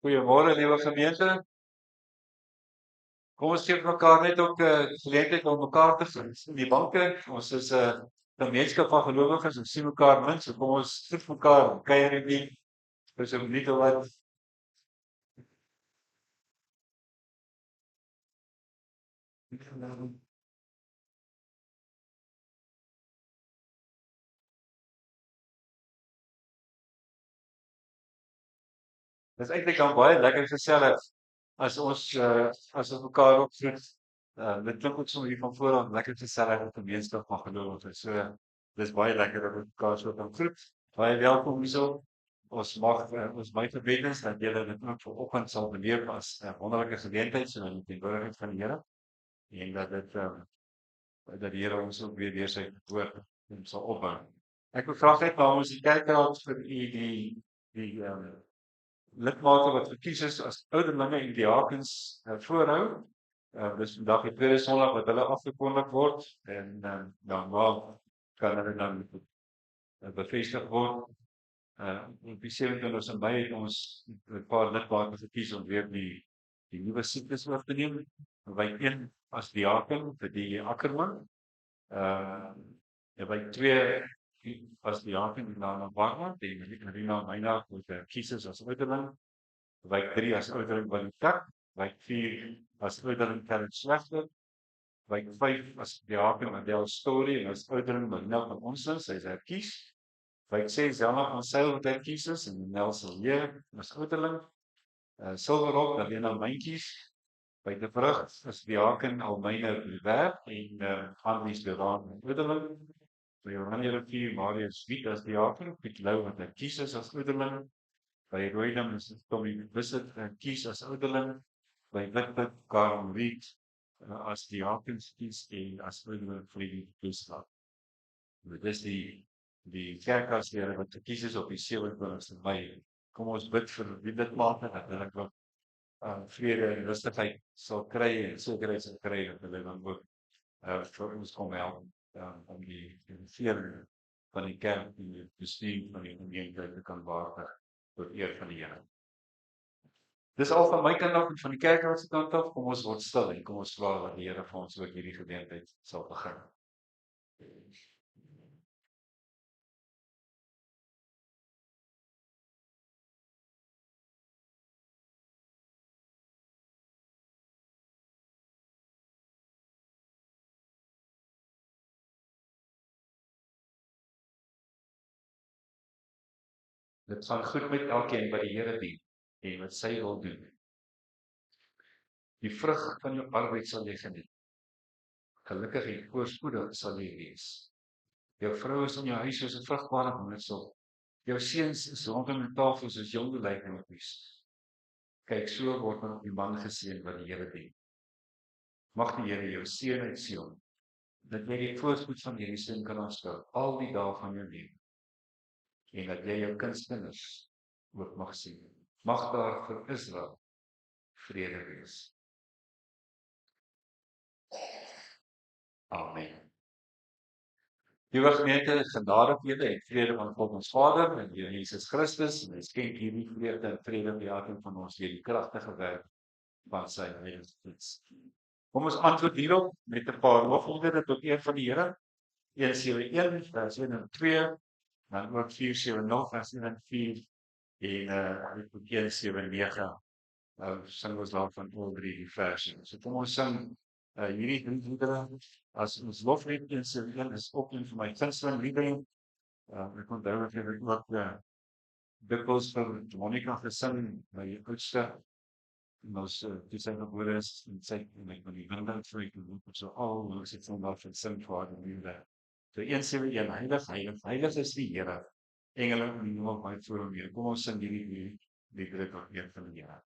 Goeiemôre liewe gemeente. Kom ons gee vir mekaar net ook geleentheid om mekaar te vind in die banke. Ons is 'n gemeenskap van gelowiges en sien mekaar min, so kom ons groet mekaar, kuier net nie vir so 'n minuut of wat. Dis eintlik dan baie lekker gesellig as ons mekaar opgroet. Dit klink ook sommer hier van voor af lekker gesellig 'n gemeenskap van gelowiges. So dis baie lekker dat ons mekaar so kan groet. Baie welkom hierso. Ons my gebed is dat julle dit ook vanoggend sal beleef as 'n wonderlike geleentheid so in die teenwoordigheid van die Here en dat die Here ons ook weer deur sy woord sal opbou. Ek wil graag net namens die kerkraad vir u die lidmate wat verkies is as ouderlinge en diakens voorhou. Dus vandag die tweede Sondag wat hulle afgekondig word en dan kan hulle dan bevestig word. Op die 27 Mei het ons 'n paar lidmate verkies om weer die nuwe siektes oor te neem. By 1 as diaken vir die Ackerman. By 2 as diaken na Warman, die Rina Meina met kies as ouderling. By 3 as ouderling by die tak. By 4 as ouderling Karen Slegter. By 5 as diaken Adele Story en as ouderling Marina van Onsen, sy is herkies. By 6 Jana van Sail wat herkies is en Nelson Leer as ouderling. Silverrock, Helena Myntjies. By die vrug is diaken Almyne Bewerk en Andries Beraan ouderling. By Oranje Rivier Marius Wit as diaken, Piet Lou wat herkies is as ouderling. By Rooidam is Tommy Wisset herkies as ouderling. By Witbit Karel Reed as diakens kies en as ouderling vir die toeslag. Dit is die kerkaslede wat gekies is op die 27 Mei. Kom ons bid vir die lidmate dat hulle ook vrede en rustigheid sal kry en sekerheid sal kry dat hulle dan ook vir ons kom help om die regering van die kerk en die bestuur van die gemeente te kan waardig tot eer van die Here. Dis al van my kant af en van die kerkraad se kant af. Kom ons word stil en kom ons vra dat die Here vir ons ook hierdie geleentheid sal begin. Dit gaan goed met elkeen wat die Here dien en wat sy wil doen. Die vrug van jou arbeid sal jy geniet. Gelukkig en voorspoedig sal jy wees. Jou vrou is in jou huis soos 'n vrugbare boomsel. Jou seuns is rondom die tafel soos jong olyfboontjies. Kyk, so word dan die man geseën wat die Here dien. Mag die Here jou seën en seën, dat jy die voorspoed van hierdie seën kan aanskou al die dae van jou lewe. En dat jy jou kinders ook mag sien. Mag daar vir Israel vrede wees. Amen. Liewe gemeente, genade vir julle en vrede van God ons Vader en Here Jesus Christus en hy skenk hierdie vrede en vrede by elkeen van ons deur die kragtige werk van sy Heilige Gees. Kom ons antwoord hierop met 'n paar lofliedere tot eer van die Here. 171 vers 1 en 2, dan ook 470 vers 1 en 4 en 179. Nou sing ons daarvan al drie verse. So kom ons sing hierdie drie liedere as ons loflied 171 is ook een van my gunsteling liedere. Ek onthou dat ek ook dikwels vir Monica gesing, my oudste. En ons toe sy gebore is en sy en die windhout vir ek loop so al ons het vandag van sing vir haar liefde. So 171 heilig, heilig, heilig is die Here. Engele in die hemel baie voor hom neer. Kom ons sing hierdie liedere tot eer van die Here.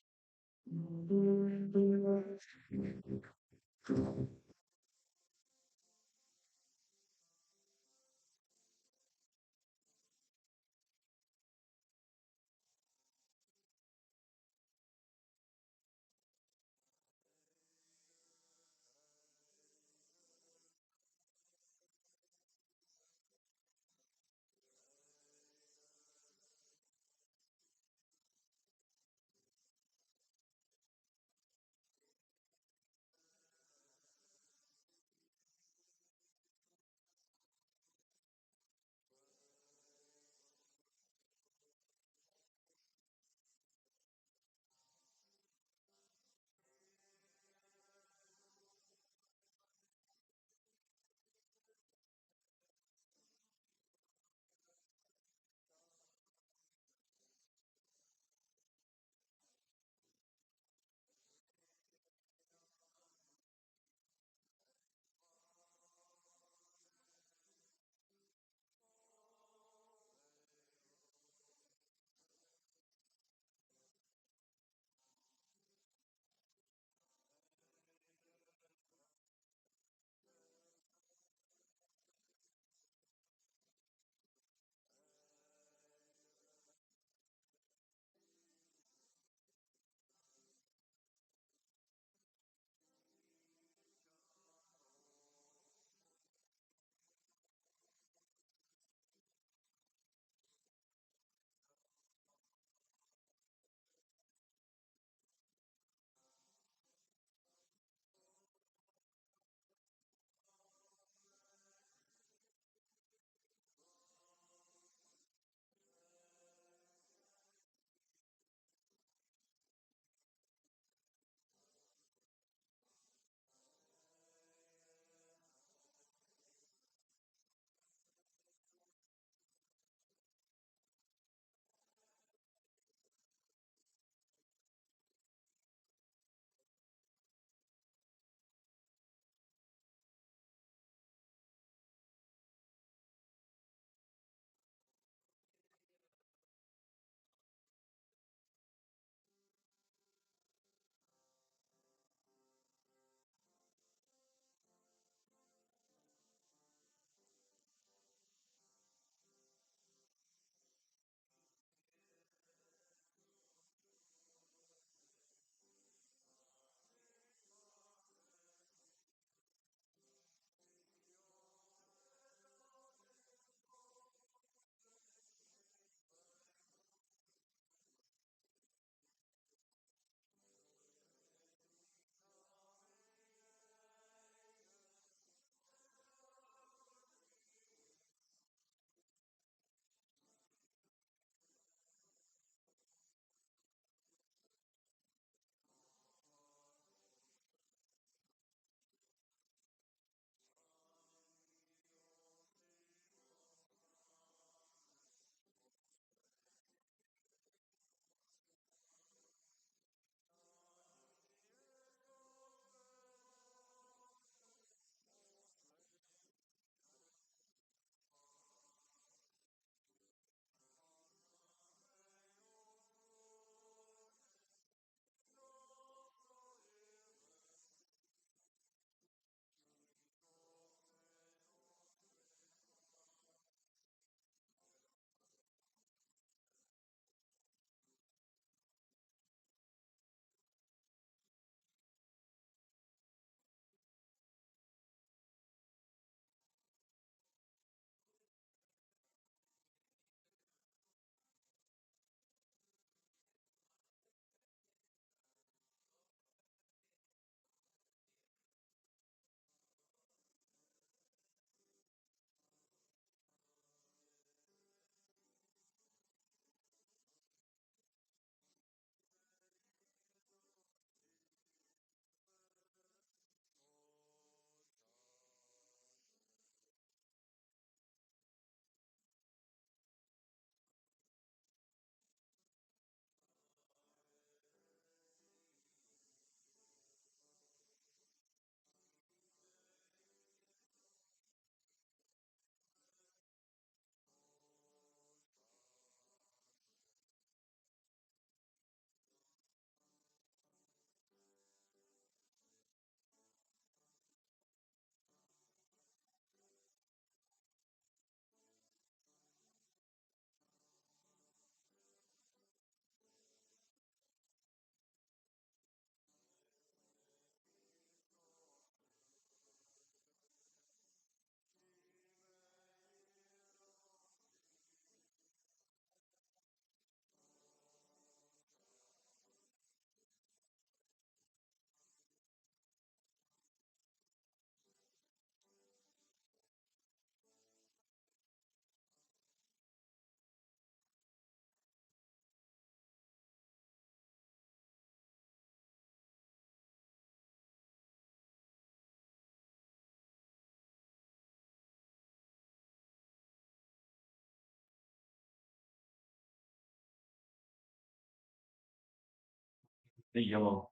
die hemel.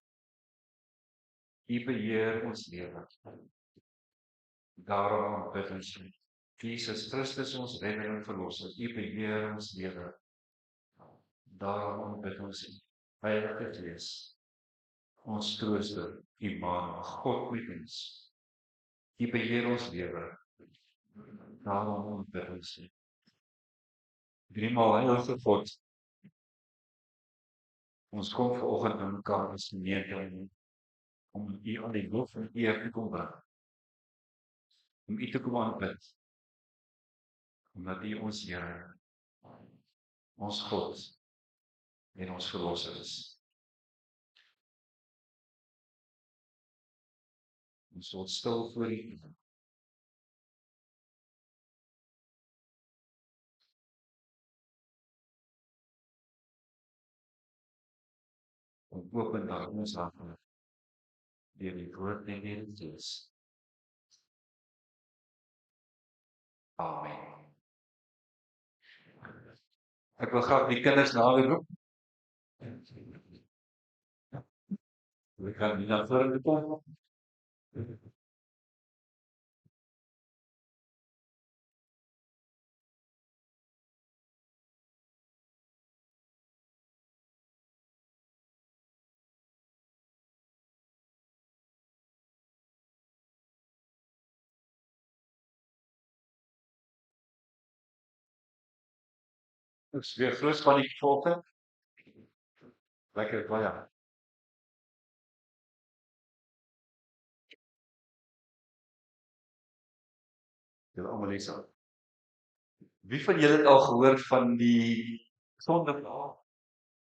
U beheer ons lewe. Daarom aanbid ons U. Jesus Christus, ons redder en verlosser, U beheer ons lewe. Daarom aanbid ons U. Heilige Gees, ons trooster, Immanuel, God met ons. U beheer ons lewe. Daarom aanbid ons U. Driemaal Heilige God, ons kom vanoggend aan mekaar as gemeente om U aan die lof en eer te kom bring. Om U te kom aanbid. Omdat U ons Here, ons God en ons verlosser is. Ons word stil voor U. En open daar ons harte deur die woord en deur die Gees. Amen. Ek wil graag die kinders nader roep. We gaan nie na vore kom. Ek is weer groot van die volke. Lekker baie. Julle almal lees al. Wie van julle het al gehoor van die sondeval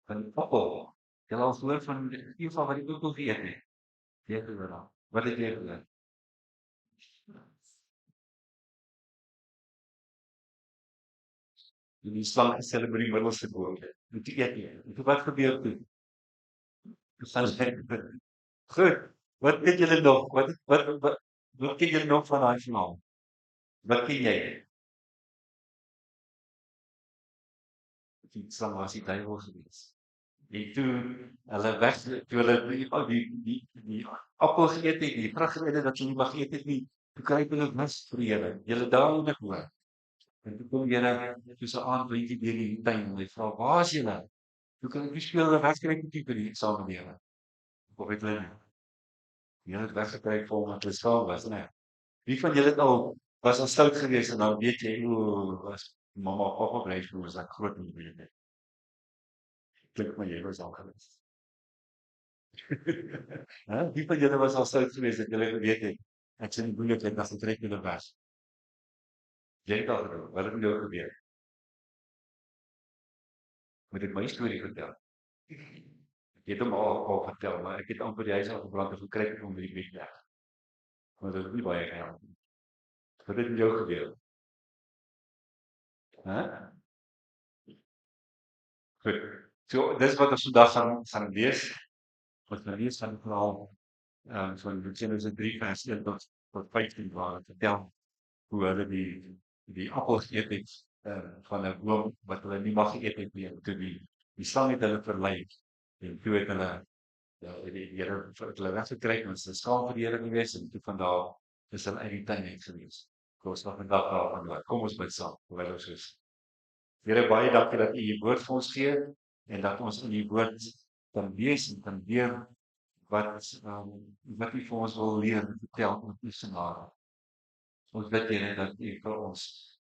van die appel? Julle al gehoor van Eva wat die appel geëet het? Jy het gehoor al. Wat het jy gehoor? Die slang gesê hulle moet die middels gekoop het. En toe eet jy. En toe wat gebeur toe? Goed. Wat weet julle nog? Wat ken julle nog van daai verhaal? Wat ken jy? Die slang was die duiwel gewees. En toe hulle die appel geëet het, die vrug geëet het dat hulle nie mag eet het nie, toe kry hulle mis vir Here. Julle daarin gehoor. En toe kom Here soos 'n aandwindjie deur die tuin en hy vra, "Waar is julle? Hoe kan ek nie speel hulle wegkry met die vir die saam met Here?" Of het hulle nie? Julle het weggekry vir hom wat hulle skaam was, né? Wie van julle was al stout geweest en nou weet jy, was mamma pappa bly vir ons ek groot moet wees. Klink maar jy was al geweest. Wie van julle was al stout geweest dat julle geweet het ek sien die moeilikheid dat dit trek julle was. Jy het al gedoen, wat het met jou gebeur? Moet ek my storie vertel? Ek het hom al vertel, maar ek het amper die huis al gebrand en gekry om die brief weg. Want dit het nie baie gehelp nie. Wat het met jou gebeur? Goed. So, dis wat ons vandag gaan lees. Wat we lees van die verhaal van Genesis 3 vers 1 tot 15 waar het vertel hoe hulle die appel geëet het van 'n boom wat hulle nie mag geëet het nie. Toe die slang het hulle verlei en toe het hulle die Here het hulle weggekry en hulle skaam vir die Here gewees en toe van daar is hulle uit die tuin uit gewees. Ons nog vandag daarvan. Kom ons bid saam terwyl ons is. Here, baie dankie dat U U woord vir ons gee en dat ons in U woord kan lees en kan leer wat U vir ons wil leer en vertel oor U se naam. Ons bid Here dat U vir ons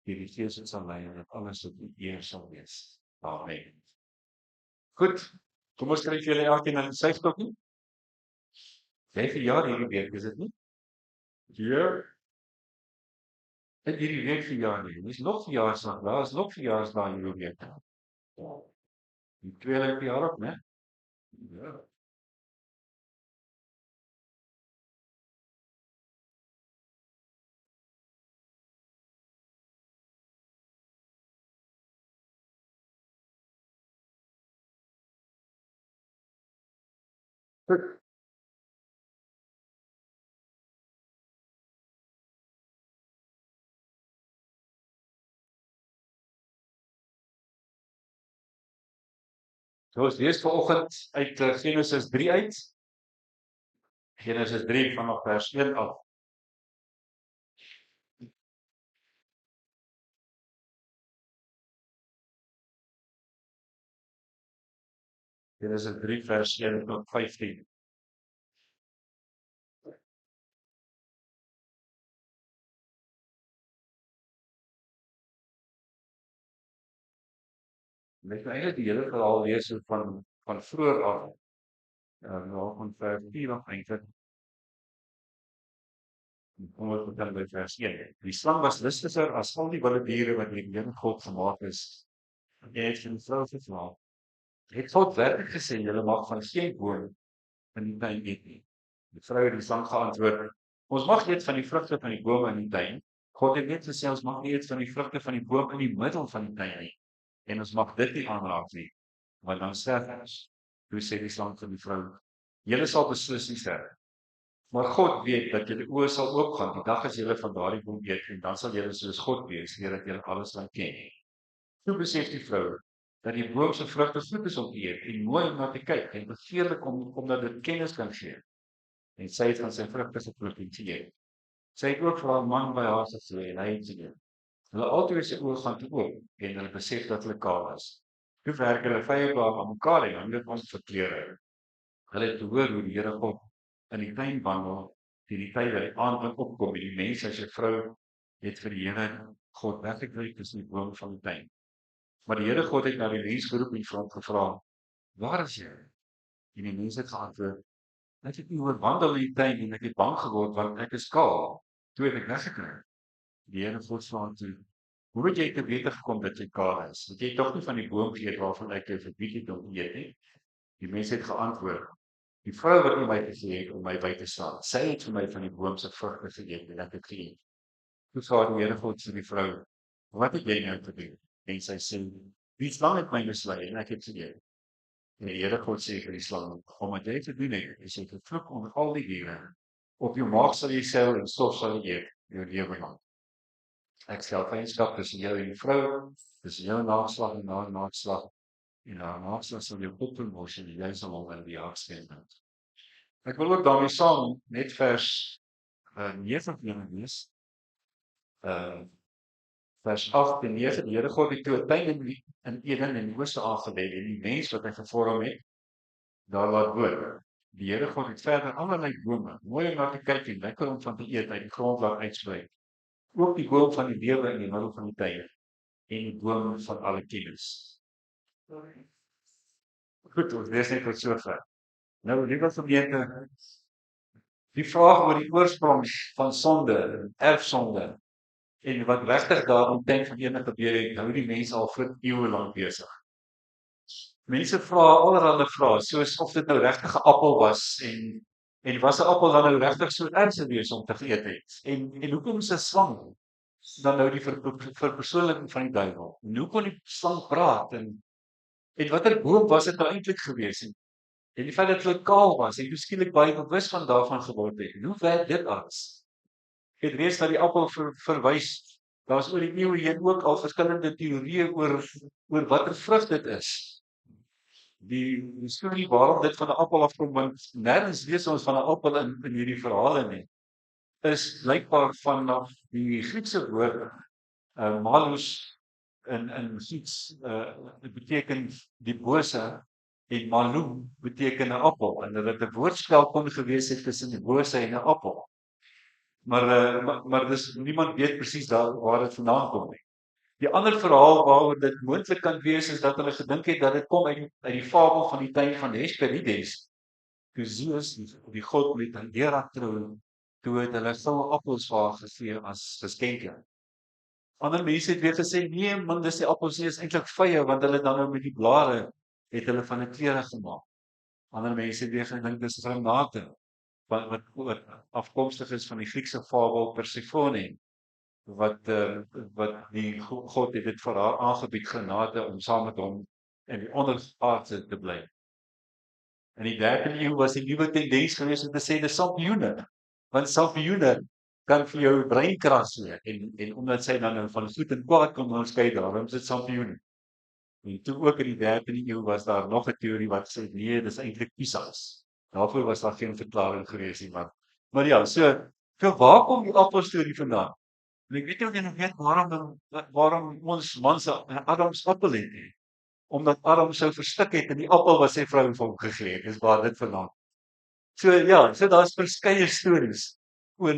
hierdie Gees sal lei en dat alles tot U eer sal wees. Amen. Goed, kom ons skryf julle elkeen in sy stokkie. Jy verjaar hierdie week, is dit nie? Ja. Het hierdie week verjaar nie. Dis nog verjaarsdag, daar is nog verjaarsdag hierdie week. Die tweede verjaar ook, né? Ja. Goed. So ons lees vanoggend uit Genesis 3 uit. Genesis 3 vanaf vers 1 af. Genesis 3 vers 1 tot 15. Net eintlik die hele verhaal lees van vroeër af. Nou van vers 4 af eintlik. Kom ons begin by vers 1. Die slang was lustiger as al die wilde diere wat deur die Here God gemaak is. En hy het vir die vrou gevra: "Het God werklik gesê julle mag van geen boom in die tuin eet nie?" Die vrou het die slang geantwoord: "Ons mag eet van die vrugte van die bome in die tuin. God het net gesê ons mag nie eet van die vrugte van die boom in die middel van die tuin nie. En ons mag dit nie aanraak nie, want dan sterf ons." Toe sê die slang vir die vrou: "Julle sal beslis nie sterf. Maar God weet dat julle oë sal oopgaan die dag as julle van daardie boom eet, en dan sal julle soos God wees, deurdat julle alles kan ken." Toe besef die vrou dat die boom se vrugte goed is om te eet en mooi om na te kyk en begeerlik omdat dit kennis kan gee. En sy het van sy vrugte geprofiteer. Sy het ook vir haar man by haar gesê en hy het gedoen. Hulle albei se oë gaan toe oop en hulle besef dat hulle kaal is. Toe werk hulle vyfdaag aan mekaar en hande ons vir klere. Hulle het gehoor hoe die Here God in die tuin wandel teen die tyd dat die aand opkom en die mens en sy vrou het vir die Here God weggekruip tussen die bome van die tuin. Maar die Here God het na die mens geroep en vir hom gevra: "Waar is jy?" En die mens het geantwoord: "Ek het oor wandel in die tuin en ek het bang geword want ek is kaal. Toe het ek weggekruip." Die Here God vra toe: "Hoe het jy te wete gekom dat jy kaal is? Het jy tog nie van die boom geëet waarvan ek jou verbied het om te eet nie?" Die mens het geantwoord: "Die vrou wat nie my gegee het om my by te staan, sy het vir my van die boom se vrugte geëet en ek het geëet." Toe sê die Here God vir die vrou: "Wat het jy nou gedoen?" En sy sê: "Die slang het my mislei en ek het geëet." En die Here God sê vir die slang: "Omdat jy gedoen het, is jy vervloek onder al die diere. Op jou maag sal jy seil en stof sal jy eet jou lewe lang. Ek stel vyandskap tussen jou en die vrou, tussen jou nageslag en haar nageslag, en haar nageslag sal jou oppermos en jy sal hom in die jaag sien." Ek wil ook daarmee saam net vers 9 lees. Vers 8 en 9, die Here God het toe 'n tuin in Eden in die ooste aangelê en die mens wat hy gevorm het, daar laat woon. Die Here God het verder allerlei bome, mooi om na te kyk en lekker om van te eet uit die grond laat uitsprei. Ook die boom van die lewe in die middel van die tuin en die boom van alle kennis. Goed, ons lees net tot sover. Nou, liewe gemeente, die vraag oor die oorsprong van sonde, erfsonde, en wat regtig daar om tyd van ene gebeur het, hou die mense al vir eeue lank besig. Mense vra allerlei vrae, soos of dit nou regtig 'n appel was en was 'n appel dan nou regtig so erg gewees om te geëet het? En hoekom is 'n slang dan nou die verpersoonliking van die duiwel? En hoe kon die slang praat en watter boom was dit nou eintlik gewees? En die feit dat hulle kaal was en skielik baie bewus van daarvan geword het. En hoe werk dit alles? Het reeds na die appel verwys. Daar's oor die eeue heen ook al verskillende teorieë oor watter vrug dit is. Die storie waarom dit van 'n appel afkom, want nêrens lees ons van 'n appel in hierdie verhale nie, is blykbaar vanaf die Griekse woord malus in Grieks beteken die bose en malum beteken 'n appel en dit 'n woordspel kon gewees het tussen die bose en 'n appel. Maar dis niemand weet presies waar dit vandaan kom nie. Die ander verhaal waaroor dit moontlik kan wees is dat hulle gedink het dat dit kom uit die fabel van die tuin van Hesperides. Toe Zeus die god met Hera trou, toe het hulle goue appels vir haar gegee as geskenke. Ander mense het weer gesê nee, man, dis die appels nie, is eintlik vye want hulle dan nou met die blare het hulle van 'n klere gemaak. Ander mense het weer gedink dis granate wat afkomstig is van die Griekse fabel Persefone. Wat die God het dit vir haar aangebied genade om saam met hom in die onderaardse te bly. In die 13de eeu was die nuwe tendens geweest om te sê dis sampioene, want sampioene kan vir jou breinkrag gee en omdat sy dan nou van goed en kwaad kon onderskei, daarom is dit sampioene. En toe ook in die 13de eeu was daar nog 'n teorie wat sê nee, dis eintlik Pisas. Daarvoor was daar geen verklaring gewees nie, maar ja, so waar kom die appelstorie vandaan? En ek weet nie of jy nog weet waarom ons mans 'n Adams appel het nie. Omdat Adam sou verstik het en die appel was sy vrou vir hom gegee het. Dis waar dit vandaan. So ja, so daar's verskeie stories oor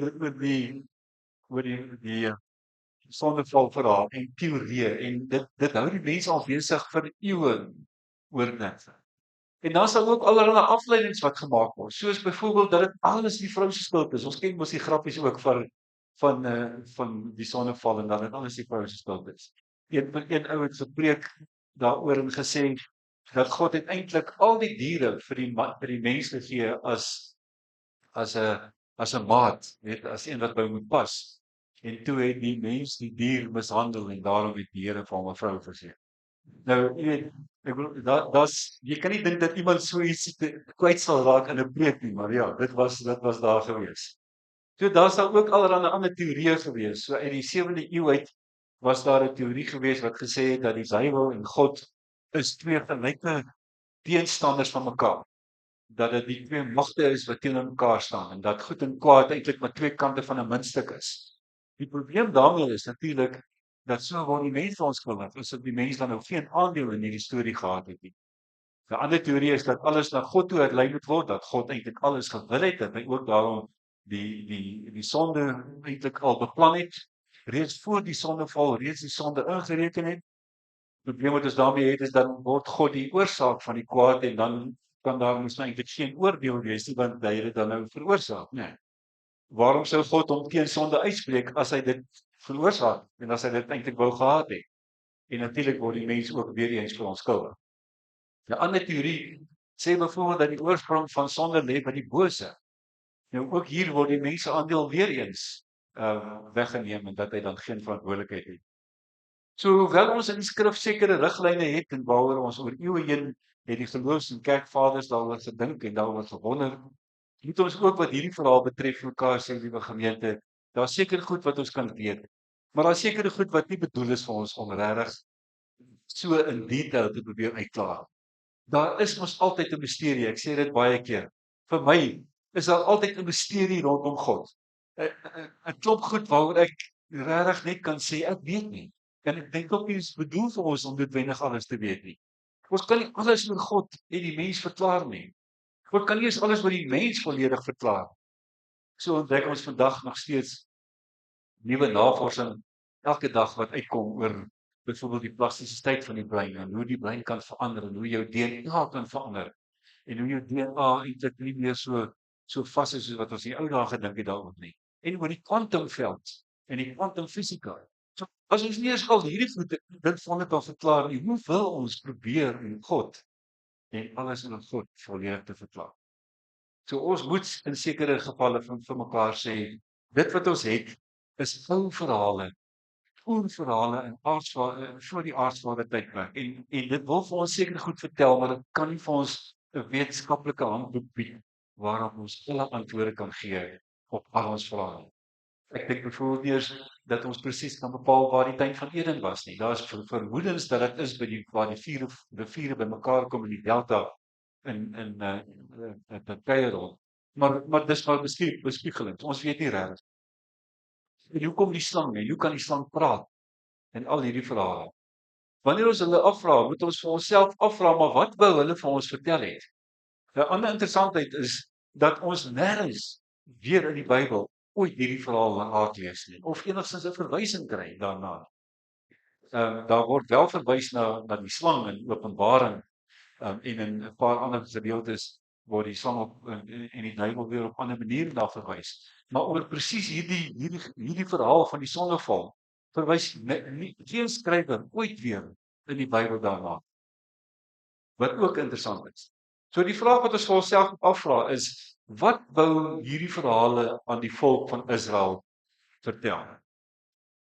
die sondeval verhaal en teorieë en dit hou die mense al besig vir eeue oor dit. En dan sal ook allerlei afleidings wat gemaak word, soos byvoorbeeld dat dit alles die vrou se skuld is. Ons ken mos die grappies ook van die sondeval en dat dit alles die vrou se skuld is. Een ou het gepreek daaroor en gesê dat God het eintlik al die diere vir die mens gegee as 'n maat, weet as een wat by hom moet pas. En toe het die mens die dier mishandel en daarom het die Here vir hom 'n vrou gegee. Nou, jy weet, ek bedoel daar's jy kan nie dink dat iemand so iets kwyt sal raak in 'n preek nie, maar ja, dit was daar gewees. So daar's daar ook allerlei ander teorieë gewees. So uit die 7de eeu uit was daar 'n teorie gewees wat gesê het dat die duiwel en God is twee gelyke teenstanders van mekaar. Dat dit die twee magte is wat teenoor mekaar staan en dat goed en kwaad eintlik maar twee kante van 'n muntstuk is. Die probleem daarmee is natuurlik dat so word die mens vir ons geword, asof die mens dan nou geen aandeel in hierdie storie gehad het nie. 'n Ander teorie is dat alles na God toe uitlei moet word, dat God eintlik alles gewil het, dat hy ook daarom die sonde eintlik al beplan het, reeds voor die sondeval, reeds die sonde ingereken het. Die probleem wat ons daarmee het is dan word God die oorsaak van die kwaad en dan kan daar mos nou eintlik geen oordeel wees nie, want hy het dit dan nou veroorsaak, né? Waarom sou God hom teen sonde uitspreek as hy dit veroorsaak en as hy dit eintlik wou gehad het? En natuurlik word die mens ook weer eens verontskuldig. 'n Ander teorie sê byvoorbeeld dat die oorsprong van sonde lê by die bose. Nou ook hier word die mens se aandeel weer eens weggeneem en dat hy dan geen verantwoordelikheid het. So hoewel ons in die skrif sekere riglyne het en waaroor ons oor eeue heen het die geloofs- en kerkvaders daaroor gedink en daaroor gewonder, moet ons ook wat hierdie verhaal betref mekaar sê, liewe gemeente, daar's seker goed wat ons kan weet, maar daar's sekere goed wat nie bedoel is vir ons om regtig so in detail te probeer uitklaar. Daar is mos altyd 'n misterie, ek sê dit baie keer. Vir my is daar altyd 'n misterie rondom God. 'n Klop goed waaroor ek regtig net kan sê ek weet nie. En ek dink ook nie is bedoel vir ons om noodwendig alles te weet nie. Ons kan nie alles oor God en die mens verklaar nie. God kan nie eens alles oor die mens volledig verklaar. So ontdek ons vandag nog steeds nuwe navorsing elke dag wat uitkom oor byvoorbeeld die plastisiteit van die brein en hoe die brein kan verander en hoe jou DNA kan verander en hoe jou DNA eintlik nie meer so vas is soos wat ons in die ou dae gedink het daaroor nie. En oor die kwantumveld en die kwantumfisika. So as ons nie eens al hierdie goed dit vonde kan verklaar nie, hoe wil ons probeer om God en alles in God volledig te verklaar? So ons moet in sekere gevalle vir mekaar sê, dit wat ons het is ou verhale verhale in voor die aardsvader tydperk. En dit wil vir ons seker goed vertel, maar dit kan nie vir ons 'n wetenskaplike handboek bied waarop ons alle antwoorde kan gee op al ons vrae. Ek dink byvoorbeeld eers dat ons presies kan bepaal waar die tuin van Eden was nie. Daar is vermoedens dat dit is by waar die vier riviere bymekaar kom in die delta in Turkye rond. Maar dis maar bespiegelings. Ons weet nie regtig. En hoe kom die slang en hoe kan die slang praat? En al hierdie verhale. Wanneer ons hulle afvra, moet ons vir onsself afvra, maar wat wou hulle vir ons vertel het? 'n Ander interessantheid is dat ons nêrens weer in die Bybel ooit hierdie verhaal raak lees nie of enigstens 'n verwysing kry daarna. Daar word wel verwys na die slang in Openbaring en in 'n paar ander gedeeltes word die slang en die duiwel weer op ander maniere daar verwys. Maar oor presies hierdie verhaal van die sondeval verwys geen skrywer ooit weer in die Bybel daarna. Wat ook interessant is. So die vraag wat ons vir onsself afvra is, wat wou hierdie verhale aan die volk van Israel vertel?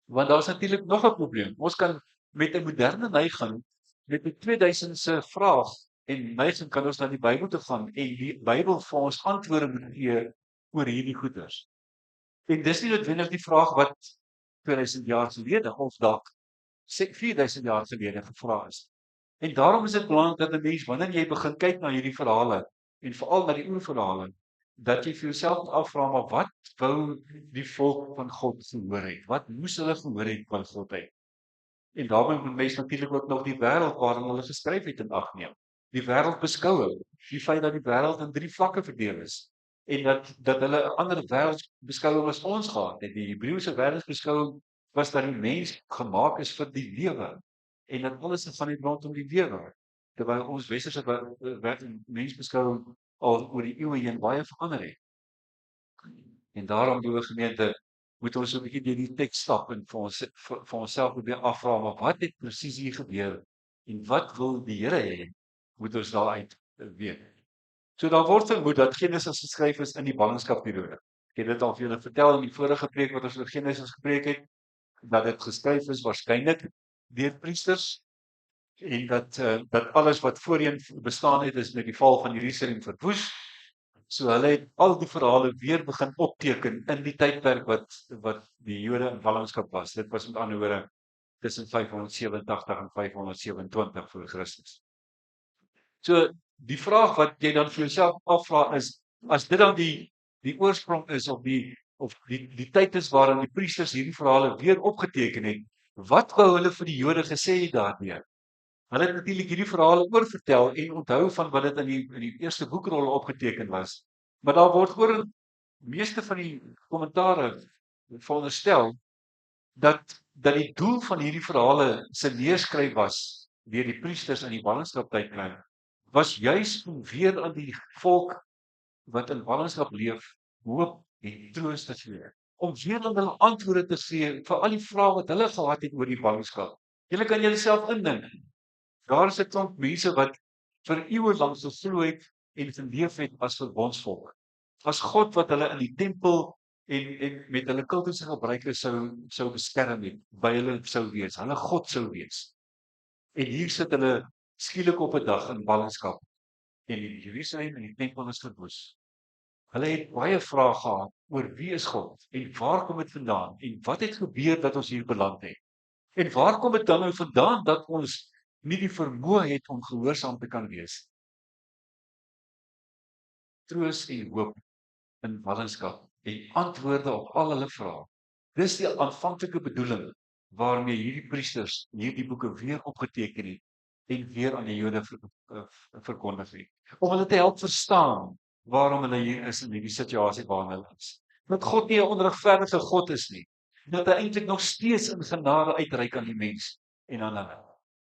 Want daar's natuurlik nog 'n probleem. Ons kan met 'n moderne neiging, met 'n 2000se vraag en neiging kan ons na die Bybel toe gaan en die Bybel vir ons antwoorde moet gee oor hierdie goeters. En dis nie noodwendig die vraag wat 2000 jaar gelede of dalk 4000 jaar gelede gevra is. En daarom is dit belangrik dat 'n mens, wanneer jy begin kyk na hierdie verhale, en veral na die oorverhale, dat jy vir jouself afvra, maar wat wou die volk van God gehoor het? Wat moes hulle gehoor het van God uit? En daarmee moet mens natuurlik ook nog die wêreld waarin hulle geskryf het in ag neem. Die wêreldbeskouing, die feit dat die wêreld in 3 vlakke verdeel is en dat hulle 'n ander wêreldbeskouing as ons gehad het. Die Hebreëse wêreldbeskouing was dat die mens gemaak is vir die lewe en dat alles gaan net rondom die lewe. Terwyl ons westerse mensbeskouing al oor die eeue heen baie verander het. En daarom doen we gemeente moet ons 'n bietjie deur die teks stap en vir onsself probeer afvra, maar wat het presies hier gebeur en wat wil die Here hê? Moet ons daaruit weet. So daar word vermoed dat Genesis geskryf is in die ballingskapperiode. Ek het dit al vir julle vertel in die vorige preek wat ons oor Genesis gepreek het, dat dit geskryf is waarskynlik deur priesters en dat alles wat voorheen bestaan het is met die val van Jerusalem verwoes. So hulle het al die verhale weer begin opteken in die tydperk wat die Jode in ballingskap was. Dit was met ander woorde tussen 587 en 527 voor Christus. So die vraag wat jy dan vir jouself afvra is, as dit dan die oorsprong is of die tyd is waarin die priesters hierdie verhale weer opgeteken het, wat wou hulle vir die Jode gesê het daarmee? Hulle het natuurlik hierdie verhale oorvertel en onthou van wat dit in die eerste boekrolle opgeteken was. Maar daar word oor meeste van die kommentare veronderstel dat die doel van hierdie verhale se neerskryf was deur die priesters in die ballingskaptydperk was juis om weer aan die volk wat in ballingskap leef hoop en troos te gee. Om weer aan hulle antwoorde te gee vir al die vrae wat hulle gehad het oor die ballingskap. Julle kan julleself indink. Daar is 'n klomp mense wat vir eeue lank geglo het en geleef het as verbondsvolk. As God wat hulle in die tempel en met hulle kultiese gebruike sou beskerm het, by hulle sou wees, hulle God sou wees. En hier sit hulle skielik op 'n dag in ballingskap en in Jerusalem en die tempel is verwoes. Hulle het baie vrae gehad oor wie is God en waar kom dit vandaan en wat het gebeur dat ons hier beland het? En waar kom dit dan nou vandaan dat ons nie die vermoë het om gehoorsaam te kan wees? Troos en hoop in ballingskap en antwoorde op al hulle vrae. Dis die aanvanklike bedoeling waarmee hierdie priesters hierdie boeke weer opgeteken het en weer aan die Jode verkondig het. Om hulle te help verstaan waarom hulle hier is in hierdie situasie waarin hulle is. Dat God nie 'n onregverdige God is nie. Dat hy eintlik nog steeds in genade uitreik aan die mens en aan hulle.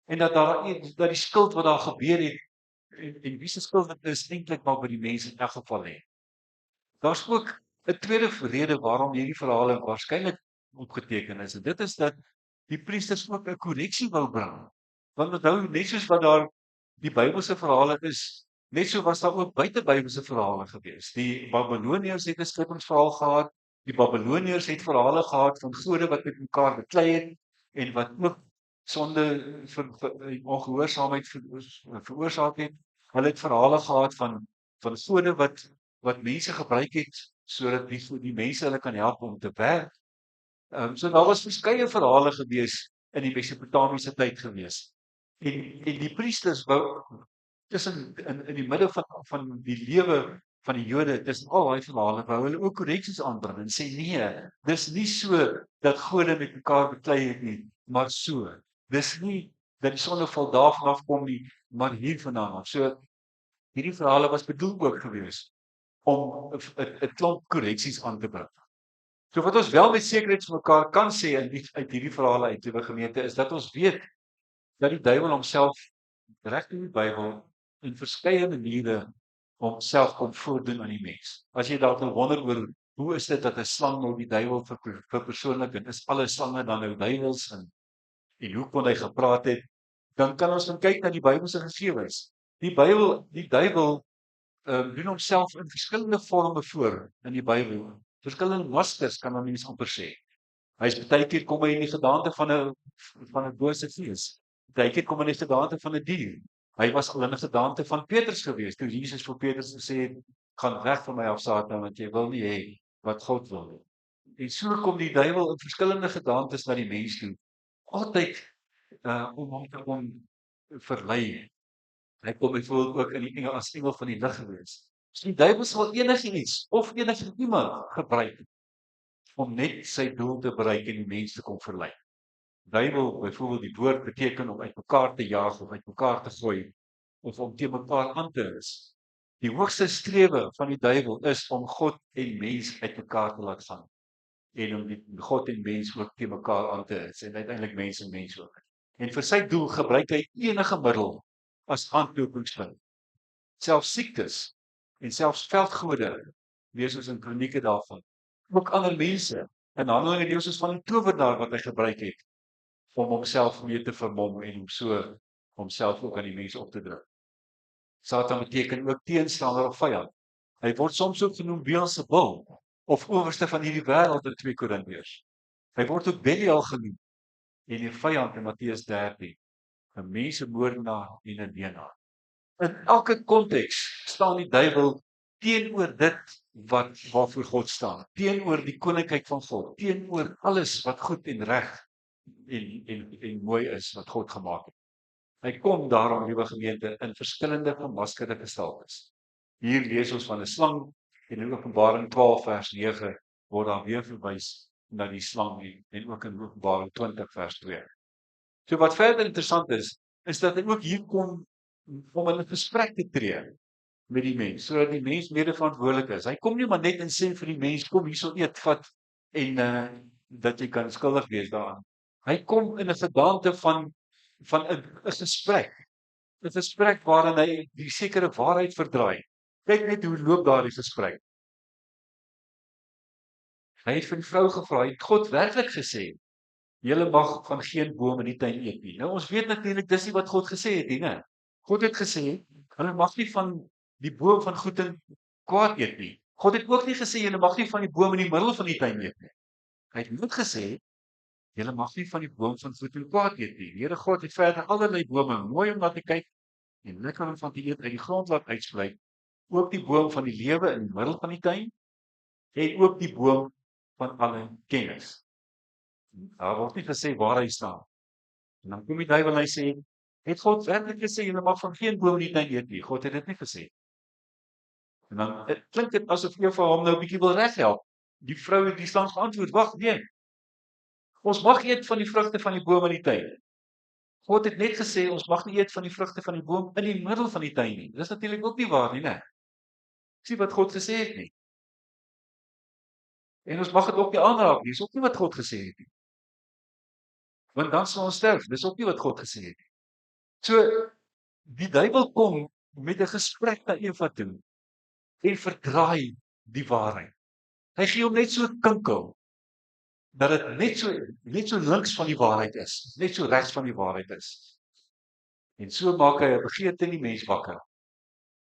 En dat die skuld wat daar gebeur het en wie se skuld dit is eintlik maar by die mense in elk geval lê. Daar's ook 'n tweede rede waarom hierdie verhale waarskynlik opgeteken is. En dit is dat die priesters ook 'n korreksie wou bring. Want onthou net soos wat daar die Bybelse verhale is, net so was daar ook buite Bybelse verhale gewees. Die Babiloniërs het 'n skepingsverhaal gehad. Die Babiloniërs het verhale gehad van gode wat met mekaar beklei het en wat ook sonde ongehoorsaamheid veroorsaak het. Hulle het verhale gehad van gode wat mense gebruik het sodat die mense hulle kan help om te werk. So daar was verskeie verhale gewees in die Mesopotamiese tyd gewees. En die priesters wou tussen in die midde van die lewe van die Jode, tussen al daai verhale, wou hulle ook korreksies aanbring en sê nee, dis nie so dat gode met mekaar beklei het nie, maar so. Dis nie dat die sondeval daarvan afkom nie, maar hiervandaan af. So hierdie verhale was bedoel ook gewees om 'n klomp korreksies aan te bring. So wat ons wel met sekerheid vir mekaar kan sê uit hierdie verhale uit die gemeente is dat ons weet dat die duiwel homself reg in die Bybel in verskeie maniere homself kom voordoen aan die mens. As jy dalk nou wonder oor hoe is dit dat 'n slang nou die duiwel verpersoonlik en is alle slange dan nou duiwels en hoe kon hy gepraat het, dan kan ons kyk na die Bybelse gegevens. Die duiwel doen homself in verskillende vorme voor in die Bybel. Verskillende maskers kan 'n mens amper sê. Hy's baie keer kom hy in die gedaante van 'n bose gees. Baie keer kom hy in die gedaante van 'n dier. Hy was al in 'n gedaante van Petrus gewees toe Jesus vir Petrus gesê het, gaan weg van my af Satan want jy wil nie hê wat God wil hê. En so kom die duiwel in verskillende gedaantes na die mens toe. Altyd om verlei. Hy kom byvoorbeeld ook in die engel as engel van die lig gewees. So die duiwel sal enigiets of enigiemand gebruik om net sy doel te bereik en die mens te kom verlei. Duiwel, byvoorbeeld die woord beteken om uitmekaar te jaag of uitmekaar te gooi of om teen mekaar aan te is. Die hoogste strewe van die duiwel is om God en mens uitmekaar te laat gaan en om God en mens ook teen mekaar aan te is en uiteindelik mens en mens ook. En vir sy doel gebruik hy enige middel as aanknopingspunt. Selfs siektes en selfs veldgode, lees ons in Kronieke daarvan. Ook ander mense, in Handelinge lees ons van 'n towenaar wat hy gebruik het om homself mee te vermom en om so homself ook aan die mense op te druk. Satan beteken ook teenstander of vyand. Hy word soms ook genoem Beelzebul of owerste van hierdie wêreld in 2 Korintiërs. Hy word ook Belial genoem en die vyand in Matteus 13, 'n mensemoordenaar en 'n leenaar. In elke konteks staan die duiwel teenoor dit waarvoor God staan, teenoor die koninkryk van God, teenoor alles wat goed en reg en mooi is wat God gemaak het. Hy kom daarom, liewe gemeente, in verskillende gemaskerde gestaltes. Hier lees ons van 'n slang en in Openbaring 12 vers 9 word daar weer verwys na die slang en ook in Openbaring 20 vers 2. So wat verder interessant is dat hy ook hier kom om in 'n gesprek te tree met die mens, sodat die mens medeverantwoordelik is. Hy kom nie maar net en sê vir die mens, kom hierso eet, vat en dat jy kan skuldig wees daaraan. Hy kom in 'n gedaante van 'n gesprek. 'n Gesprek waarin hy die sekere waarheid verdraai. Kyk net hoe loop daardie gesprek. Hy het vir die vrou gevra, het God werklik gesê, julle mag van geen boom in die tuin eet nie. Nou ons weet natuurlik dis nie wat God gesê het nie, né? God het gesê, hulle mag nie van die boom van goed en kwaad eet nie. God het ook nie gesê, julle mag nie van die boom in die middel van die tuin eet nie. Hy het net gesê, julle mag nie van die boom van goed en kwaad eet nie. Here God het verder allerlei bome mooi om na te kyk en lekker om van te eet uit die grond laat uitspruit. Ook die boom van die lewe in die middel van die tuin en ook die boom van alle kennis. Daar word nie gesê waar hy staan. En dan kom die duiwel en hy sê, het God werklik gesê, julle mag van geen boom in die tuin eet nie? God het dit nie gesê. En dan klink dit asof Eva hom nou 'n bietjie wil reghelp. Die vrou het die slang geantwoord, wag, nee. Ons mag eet van die vrugte van die boom in die tuin. God het net gesê, ons mag nie eet van die vrugte van die boom in die middel van die tuin nie. Dis natuurlik ook nie waar nie, né? Sien wat God gesê het nie. En ons mag dit ook nie aanraak nie, dis ook nie wat God gesê het nie. Want dan sal ons sterf, dis ook nie wat God gesê het nie. So, die duiwel kom met 'n gesprek na Eva toe en verdraai die waarheid. Hy gee hom net so 'n kinkel dat dit net so links van die waarheid is, net so regs van die waarheid is. En so maak hy 'n begeerte in die mens wakker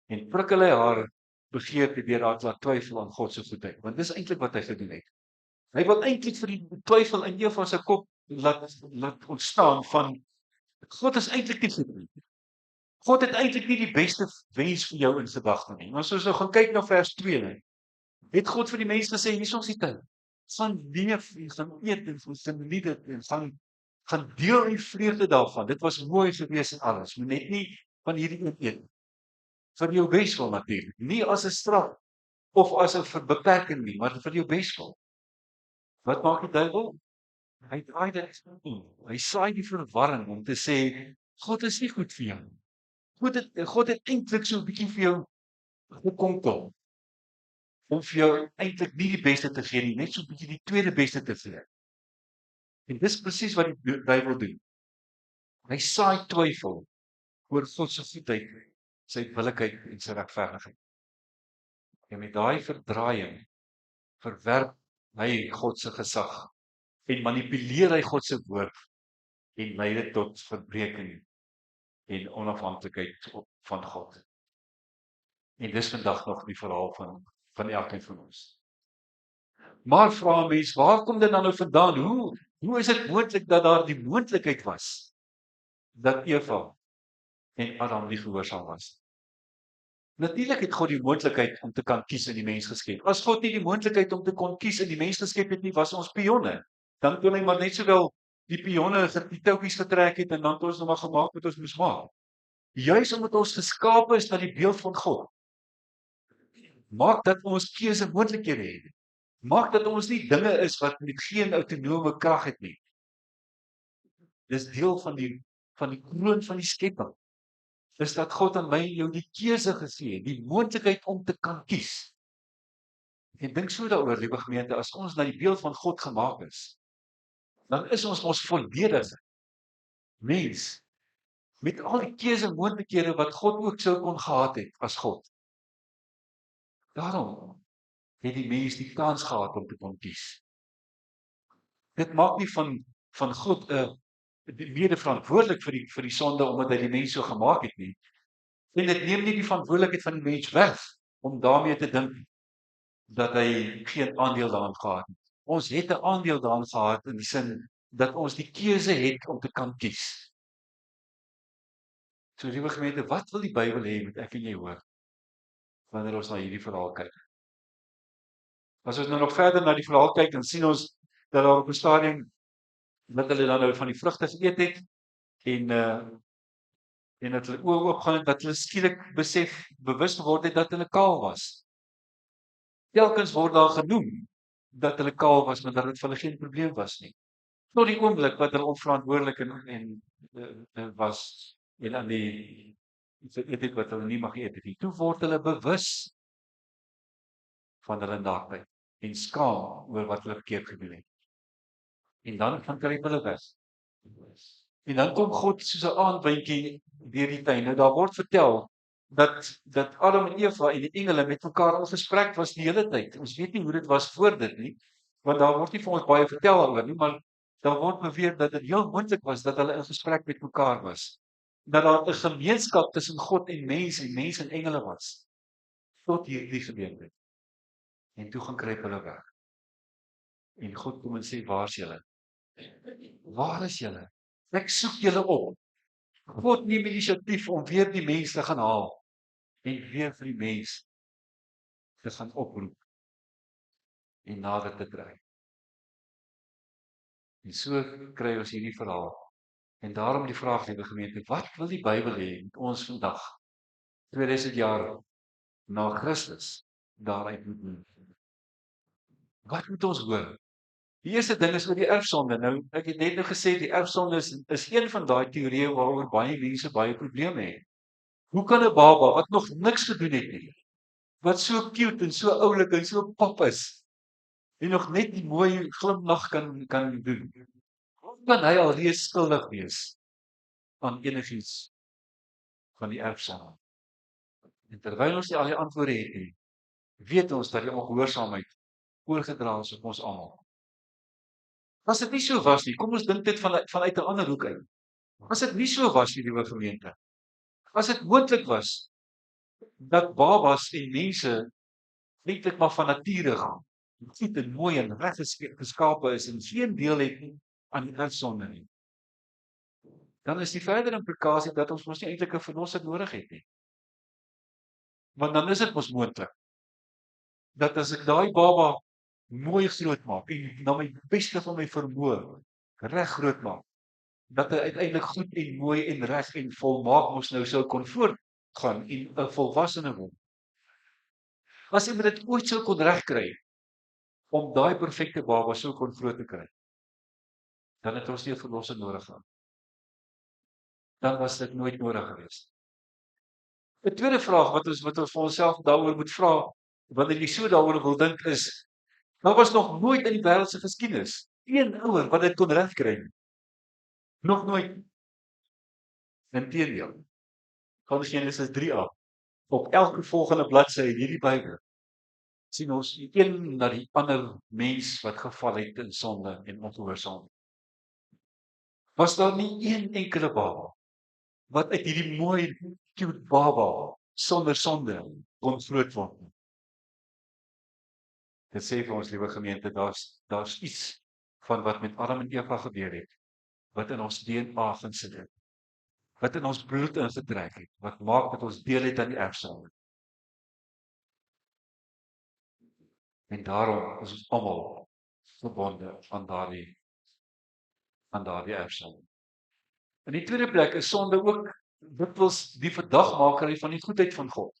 en prikkel hy haar begeerte deur haar te laat twyfel aan God se goedheid, want dis eintlik wat hy gedoen het. Hy wil eintlik vir die twyfel in Eva se kop laat ontstaan van God is eintlik nie goed nie. God het eintlik nie die beste wens vir jou in gedagte nie. Maar soos ons gaan kyk na vers 2, nee, het God vir die mense gesê, hier is ons die tyd. Gaan leef en gaan eet en gaan geniet dit en gaan deel die vreugde daarvan. Dit was mooi gewees en alles. Moet net nie van hierdie eet. Vir jou beswil natuurlik. Nie as 'n straf of as 'n beperking nie, maar vir jou beswil. Wat maak die duiwel? Hy draai dit om. Hy saai die verwarring om te sê, God is nie goed vir jou. God het eintlik so 'n bietjie vir jou gekonkel. Om vir jou eintlik nie die beste te gee nie, net so 'n bietjie die tweede beste te gee. En dis presies wat die duiwel doen. Hy saai twyfel oor God se goedheid, sy billikheid en sy regverdigheid. En met daai verdraaiing verwerp hy God se gesag en manipuleer hy God se woord en lei dit tot verbreeking en onafhanklikheid van God. En dis vandag nog die verhaal van elkeen van ons. Maar vra mens, waar kom dit dan nou vandaan? Hoe is dit moontlik dat daar die moontlikheid was dat Eva en Adam nie gehoorsaam was? Natuurlik het God die moontlikheid om te kan kies in die mens geskep. As God nie die moontlikheid om te kon kies in die mens geskep het nie, was ons pionne. Dan kon hy maar net sowel die pionne die touwtjies getrek het en dan het ons nog maar gemaak wat ons moes maak. Juis omdat ons geskape is na die beeld van God, maak dat ons keuse-moontlikhede het. Maak dat ons nie dinge is wat met geen autonome krag het nie. Dis deel van die kroon van die skepping. Is dat God aan my en jou die keuse gegee het, die moontlikheid om te kan kies. En dink so daaroor, liewe gemeente, as ons na die beeld van God gemaak is, dan is ons volledige mens, met al die keuse-moontlikhede wat God ook sou kon gehad het as God. Daarom het die mens die kans gehad om te kon kies. Dit maak nie van God mede verantwoordelik vir die sonde, omdat hy die mens so gemaak het nie. En dit neem nie die verantwoordelikheid van die mens weg, om daarmee te dink, dat hy geen aandeel daaraan gehad het. Ons het 'n aandeel daaraan gehad, in die sin, dat ons die keuse het om te kan kies. So, liewe gemeente, wat wil die Bybel hê moet ek en jy hoor, wanneer ons na hierdie verhaal kyk? As ons nou nog verder na die verhaal kyk, dan sien ons, dat daar op 'n stadium, dat hulle dan nou van die vrugte geëet het, en dat hulle oë oopgaan het, dat hulle skielik bewus geword het, dat hulle kaal was. Telkens word daar genoem, dat hulle kaal was, maar dat dit vir hulle geen probleem was nie. Tot die oomblik wat hulle onverantwoordelik was, en aan die eet het wat hulle nie mag eet nie. Toe word hulle bewus van hulle naaktheid en skaam oor wat hulle verkeerd gedoen het. En dan gaan kruip hulle weg. En dan kom God soos 'n aandwindjie deur die tuin. Nou daar word vertel dat Adam en Eva en die engele met mekaar al gesprek was die hele tyd. Ons weet nie hoe dit was voor dit nie, want daar word nie vir ons baie vertel daaroor nie, maar daar word beweer dat dit heel moontlik was dat hulle in gesprek met mekaar was. Dat daar 'n gemeenskap tussen God en mens en engele was. Tot hierdie gebeur het. En toe gaan kruip hulle weg. En God kom en sê, waar is julle? Waar is julle? Ek soek julle op. God neem inisiatief om weer die mens te gaan haal. En weer vir die mens te gaan oproep. En nader te trek. En so kry ons hierdie verhaal. En daarom die vraag, liewe gemeente, wat wil die Bybel hê met ons vandag, 2000 jaar na Christus, daaruit moet doen? Wat moet ons hoor? Die eerste ding is oor die erfsonde. Nou, ek het net nou gesê, die erfsonde is een van daai teorieë waaroor baie mense baie probleme het. Hoe kan 'n baba wat nog niks gedoen het nie, wat so cute en so oulik en so pap is, en nog net die mooi glimlag kan doen, hoe kan hy alreeds skuldig wees aan enigiets van die erfsonde? En terwyl ons nie al die antwoorde het nie, weet ons dat die ongehoorsaamheid oorgedra is op ons almal. As dit nie so was nie, kom ons dink dit vanuit 'n ander hoek uit. As dit nie so was nie, liewe gemeente, as dit moontlik was dat babas en mense eintlik maar van nature gaan, goed en mooi en reg geskape is en geen deel het aan die erfsonde nie, dan is die verdere implikasie dat ons mos nie eintlik 'n verlosser nodig het nie. Want dan is dit mos moontlik dat as ek daai baba mooi groot maak en na my beste van my vermoë reg groot maak, dat hy uiteindelik goed en mooi en reg en volmaak mos nou sou kon voortgaan en 'n volwassene word. As iemand dit ooit sou kon regkry om daai perfekte baba sou kon groot te kry, dan het ons nie 'n verlosser nodig gehad. Dan was dit nooit nodig geweest. 'n tweede vraag wat ons vir onsself daaroor moet vra, wanneer jy so daaroor wil dink, is: daar was nog nooit in die wêreld se geskiedenis een ouer wat dit kon regkry nie. Nog nooit. Inteendeel. Van Genesis 3 af, op elke volgende bladsy in hierdie Bybel, sien ons een na die ander mens wat geval het in sonde en ongehoorsaam. Was daar nie een enkele baba wat uit hierdie mooi, cute baba sonder sonde kon groot word nie. Dit sê vir ons, liewe gemeente, daar's iets van wat met Adam en Eva gebeur het, wat in ons DNA gesit het, wat in ons bloed ingetrek het, wat maak dat ons deel het aan die erfsonde. En daarom is ons almal verbonde aan daardie erfsonde. In die tweede plek is sonde ook dikwels die verdagmakerry van die goedheid van God.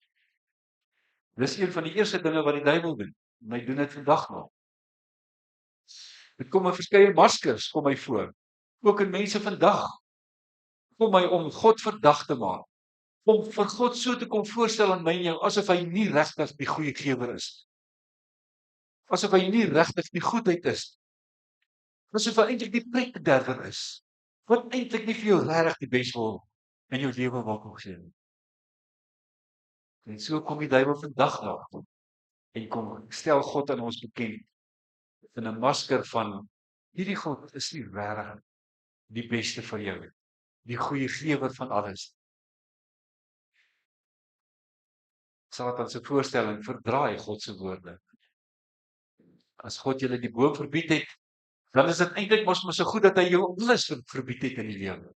Dis een van die eerste dinge wat die duiwel doen. En hy doen dit vandag nog. Dit kom in verskeie maskers kom hy voor. Ook in mense vandag kom hy om God verdag te maak. Om vir God so te kom voorstel aan my en jou, asof hy nie regtig die goeie gewer is. Asof hy nie regtig die goedheid is. Asof hy eintlik die plekbederwer is. Wat eintlik nie vir jou regtig die bes wil in jou lewe wil kom gee nie. En so kom die duiwel vandag nog en kom stel God aan ons bekend in 'n masker van hierdie God is nie regtig die beste vir jou nie. Die goeie gewer van alles. Satan se voorstelling verdraai God se woorde. As God julle die boom verbied het, dan is dit eintlik mos so goed dat hy jou alles verbied het in die lewe.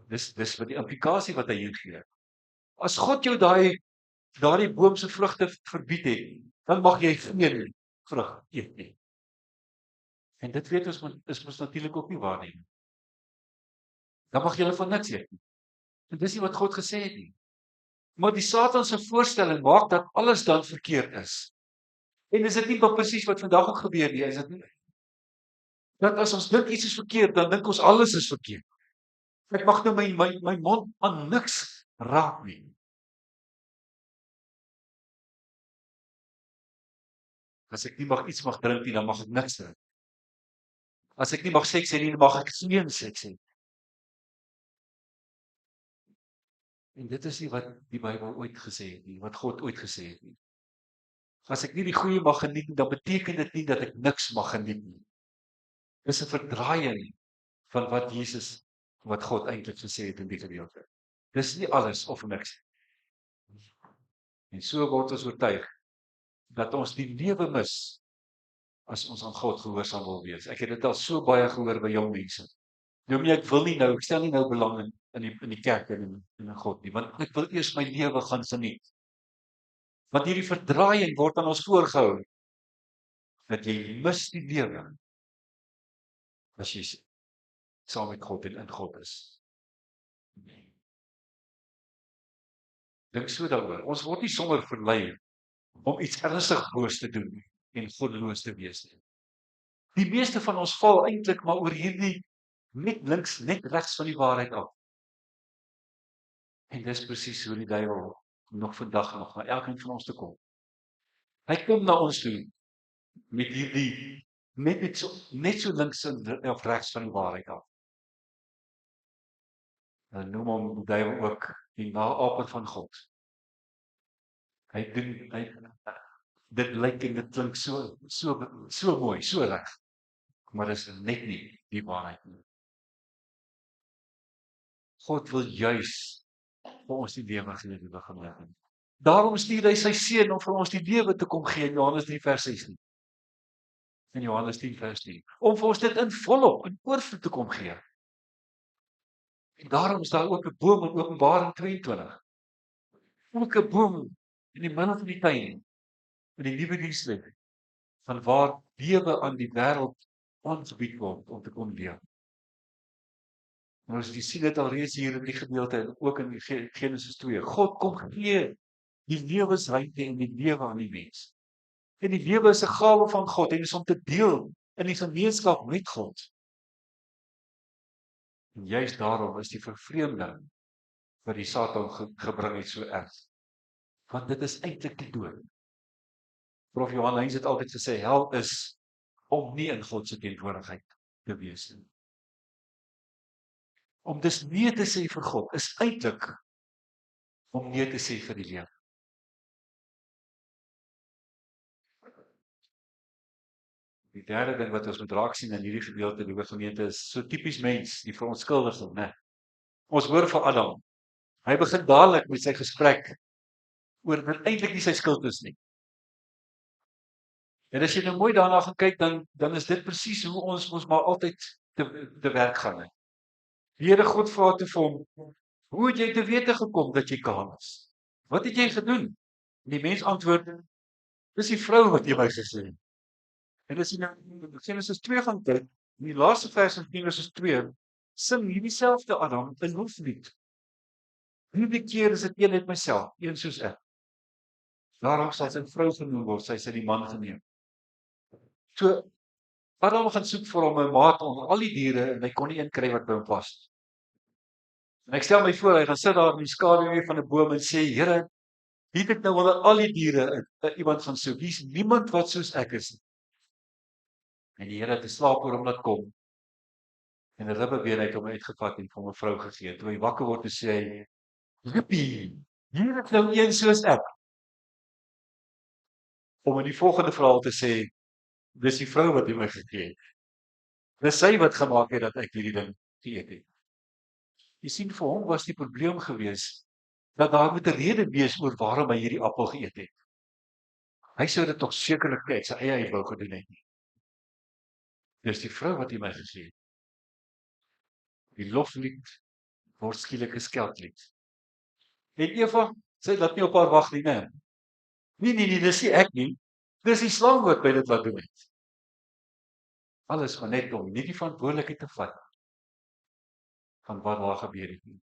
Dis wat die implikasie wat hy hier gee. As God jou daardie boom se vrugte verbied het, dan mag jy geen vrug eet nie. En dit weet ons is mos natuurlik ook nie waar nie. Dan mag jy van niks eet nie. En dis nie wat God gesê het nie. Maar die Satan se voorstelling maak dat alles dan verkeerd is. En is dit nie presies wat vandag ook gebeur nie, is dit nie? Dat as ons dink iets is verkeerd, dan dink ons alles is verkeerd. Ek mag nou my mond aan niks raak nie. As ek nie iets mag drink nie, dan mag ek niks drink. As ek nie mag seks hê nie, dan mag ek geen seks hê. En dit is nie wat die Bybel ooit gesê het nie, wat God ooit gesê het nie. As ek nie die goeie mag geniet nie, dan beteken dit nie dat ek niks mag geniet nie. Dis 'n verdraaiing van wat God eintlik gesê het in die gedeelte. Dis nie alles of niks. En so word ons oortuig dat ons die lewe mis as ons aan God gehoorsaam wil wees. Ek het dit al so baie gehoor by jong mense. Ek wil nie nou, ek stel nie nou belang in die kerk en in God nie, want ek wil eers my lewe gaan geniet. Want hierdie verdraaiing word aan ons voorgehou dat jy mis die lewe as jy saam met God en in God is. Dink so daaroor. Ons word nie sommer verlei om iets ernstig boos te doen en goddeloos te wees nie. Die meeste van ons val eintlik maar oor hierdie net links, net regs van die waarheid af. En dis presies hoe die duiwel nog vandag nog na elkeen van ons toe kom. Hy kom na ons toe met hierdie net so links of regs van die waarheid af. Dan noem hom die duiwel ook die naaper van God. Dit lyk en dit klink so mooi, so reg. Maar dis net nie die waarheid nie. God wil juis vir ons die lewe gee. Daarom stuur hy sy seun om vir ons die lewe te kom gee in Johannes 3 vers 16. In Johannes 10 vers 10. Om vir ons dit in volop, in oorvloed te kom gee. En daarom is daar ook 'n boom in Openbaring 22. Ook 'n boom in die middel van die tuin, in die nuwe dienswet, van waar lewe aan die wêreld aangebied word om te kom leef. En ons sien dit al reeds hier in die gedeelte, ook in Genesis 2. God kom gee die lewensruimte en die lewe aan die mens. En die lewe is 'n gawe van God en is om te deel in die gemeenskap met God. En juist daarom is die vervreemding wat die Satan gebring het so erg. Want dit is eintlik die dood. Prof Johan Heinz het altyd gesê, hel is om nie in God se teenwoordigheid te wees nie. Om dus nee te sê vir God is eintlik om nee te sê vir die lewe. Die derde ding wat ons moet raak sien in hierdie gedeelte die gemeente is so tipies mens, die verontskuldiging, né? Ons hoor van Adam. Hy begin dadelik met sy gesprek oor wat eintlik nie sy skuld is nie. En as jy nou mooi daarna gaan kyk, dan is dit presies hoe ons maar altyd te werk gaan. Die Here God vra toe vir hom, hoe het jy te wete gekom dat jy Kain is? Wat het jy gedoen? En die mens antwoord, dis die vrou wat jy my gesê het. En as jy nou Genesis 2 gaan kyk, in die laaste vers van Genesis 2, sing hierdie selfde Adam 'n loflied Hierdie keer is dit een net myself, een soos ek. Daarom sal sy vrou genoem word, sy het die man geneem. So, Adam gaan soek vir hom 'n maat onder al die diere en hy kon nie een kry wat by hom pas. En ek stel my voor, hy gaan sit daar in die skaduwee van 'n boom en sê, Here, hier het ek nou onder al die diere iemand gaan soek. Hier's niemand wat soos ek is nie. En die Here het 'n slaap oor hom laat kom. En 'n ribbebeen het hom uitgevat en vir 'n vrou gegee. Toe hy wakker word, toe sê hy, "Jippie, hier het nou een soos ek." Om in die volgende verhaal te sê, dis die vrou wat hy my gegee het. Dis sy wat gemaak het dat ek hierdie ding geëet het. Jy sien, vir hom was die probleem gewees dat daar moet 'n rede wees oor waarom hy hierdie appel geëet het. Hy sou dit tog sekerlik net sy eie wou gedoen het nie. Dis die vrou wat hy my gegee het. Die loflied word skielik 'n skeldlied. En Eva, sy laat nie op haar wag nie, né? Nee, dis nie ek nie. Dis die slang wat my dit laat doen het. Alles gaan net om nie die verantwoordelikheid te vat van wat daar gebeur het nie.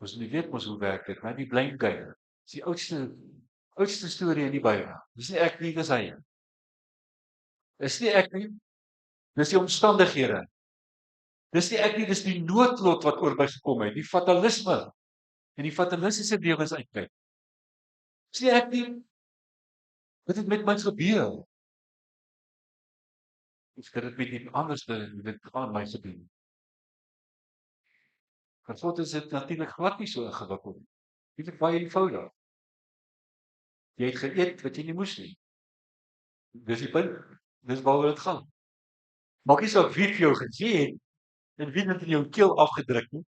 Ons nie weet mos hoe werk dit, maar die blame game. Dis die oudste storie in die Bybel. Dis nie ek nie, dis hy. Dis nie ek nie. Dis die omstandighede. Dis nie ek nie, dis die noodlot wat oor my gekom het, die fatalisme en die fatalistiese lewensuitkyk. Dis nie ek nie. Wat het met my gebeur? Of dit met iemand anders dit aan my gebeur. Vir God is dit natuurlik glad nie so ingewikkeld nie. Dit is baie eenvoudig. Jy het geëet wat jy nie moes nie. Dis die punt. Dis waaroor dit gaan. Maak nie saak wie vir jou gegee het en wie dit in jou keel afgedruk nie.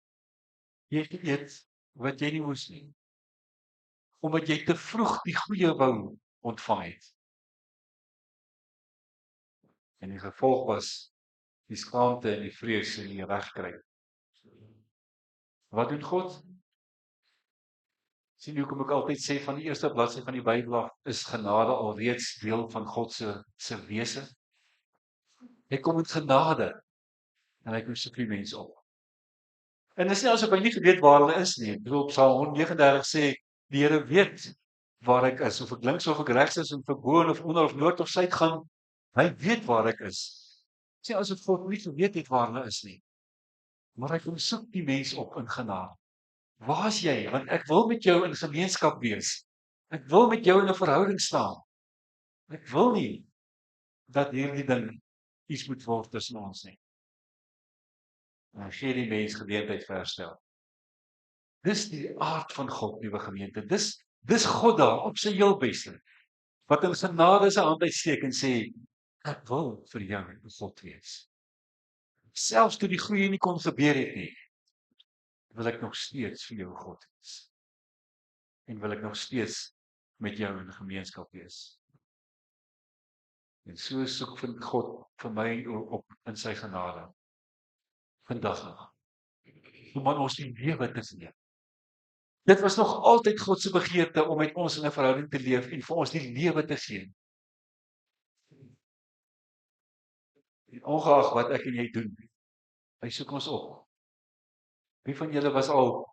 Jy het geëet wat jy nie moes nie. Omdat jy te vroeg die goeie wou ontvang het. En die gevolg was die skaamte en die vrees en die wegkry. Wat doen God? Sien hoekom ek altyd sê van die eerste bladsy van die Bybel af is genade alreeds deel van God se wese. Hy kom met genade en hy kom soek die mens op. En dis nie asof hy nie geweet waar hulle is nie. Ek bedoel, Psalm 139 sê die Here weet waar ek is, of ek links of ek regs is, of ek bo of onder of noord of suid gaan. Hy weet waar ek is. Dis nie asof God nie geweet het waar hulle is nie. Maar hy kom soek die mens op in genade. Waar is jy? Want ek wil met jou in gemeenskap wees. Ek wil met jou in 'n verhouding staan. Ek wil nie dat hierdie ding iets moet word tussen ons nie. En gee die mens geleentheid vir herstel. Dis die aard van God, nuwe gemeente. Dis God daar op sy heel beste. Wat in genade sy hand uitsteek en sê, ek wil vir jou 'n God wees. Selfs toe die groei nie kon gebeur het nie, wil ek nog steeds vir jou God wees. En wil ek nog steeds met jou in gemeenskap wees. En so soek vir God vir my op in sy genade. Vandag nog. Om aan ons die lewe te gee. Dit was nog altyd God se begeerte om met ons in 'n verhouding te leef en vir ons die lewe te gee. En ongeag wat ek en jy doen, hy soek ons op. Wie van julle was al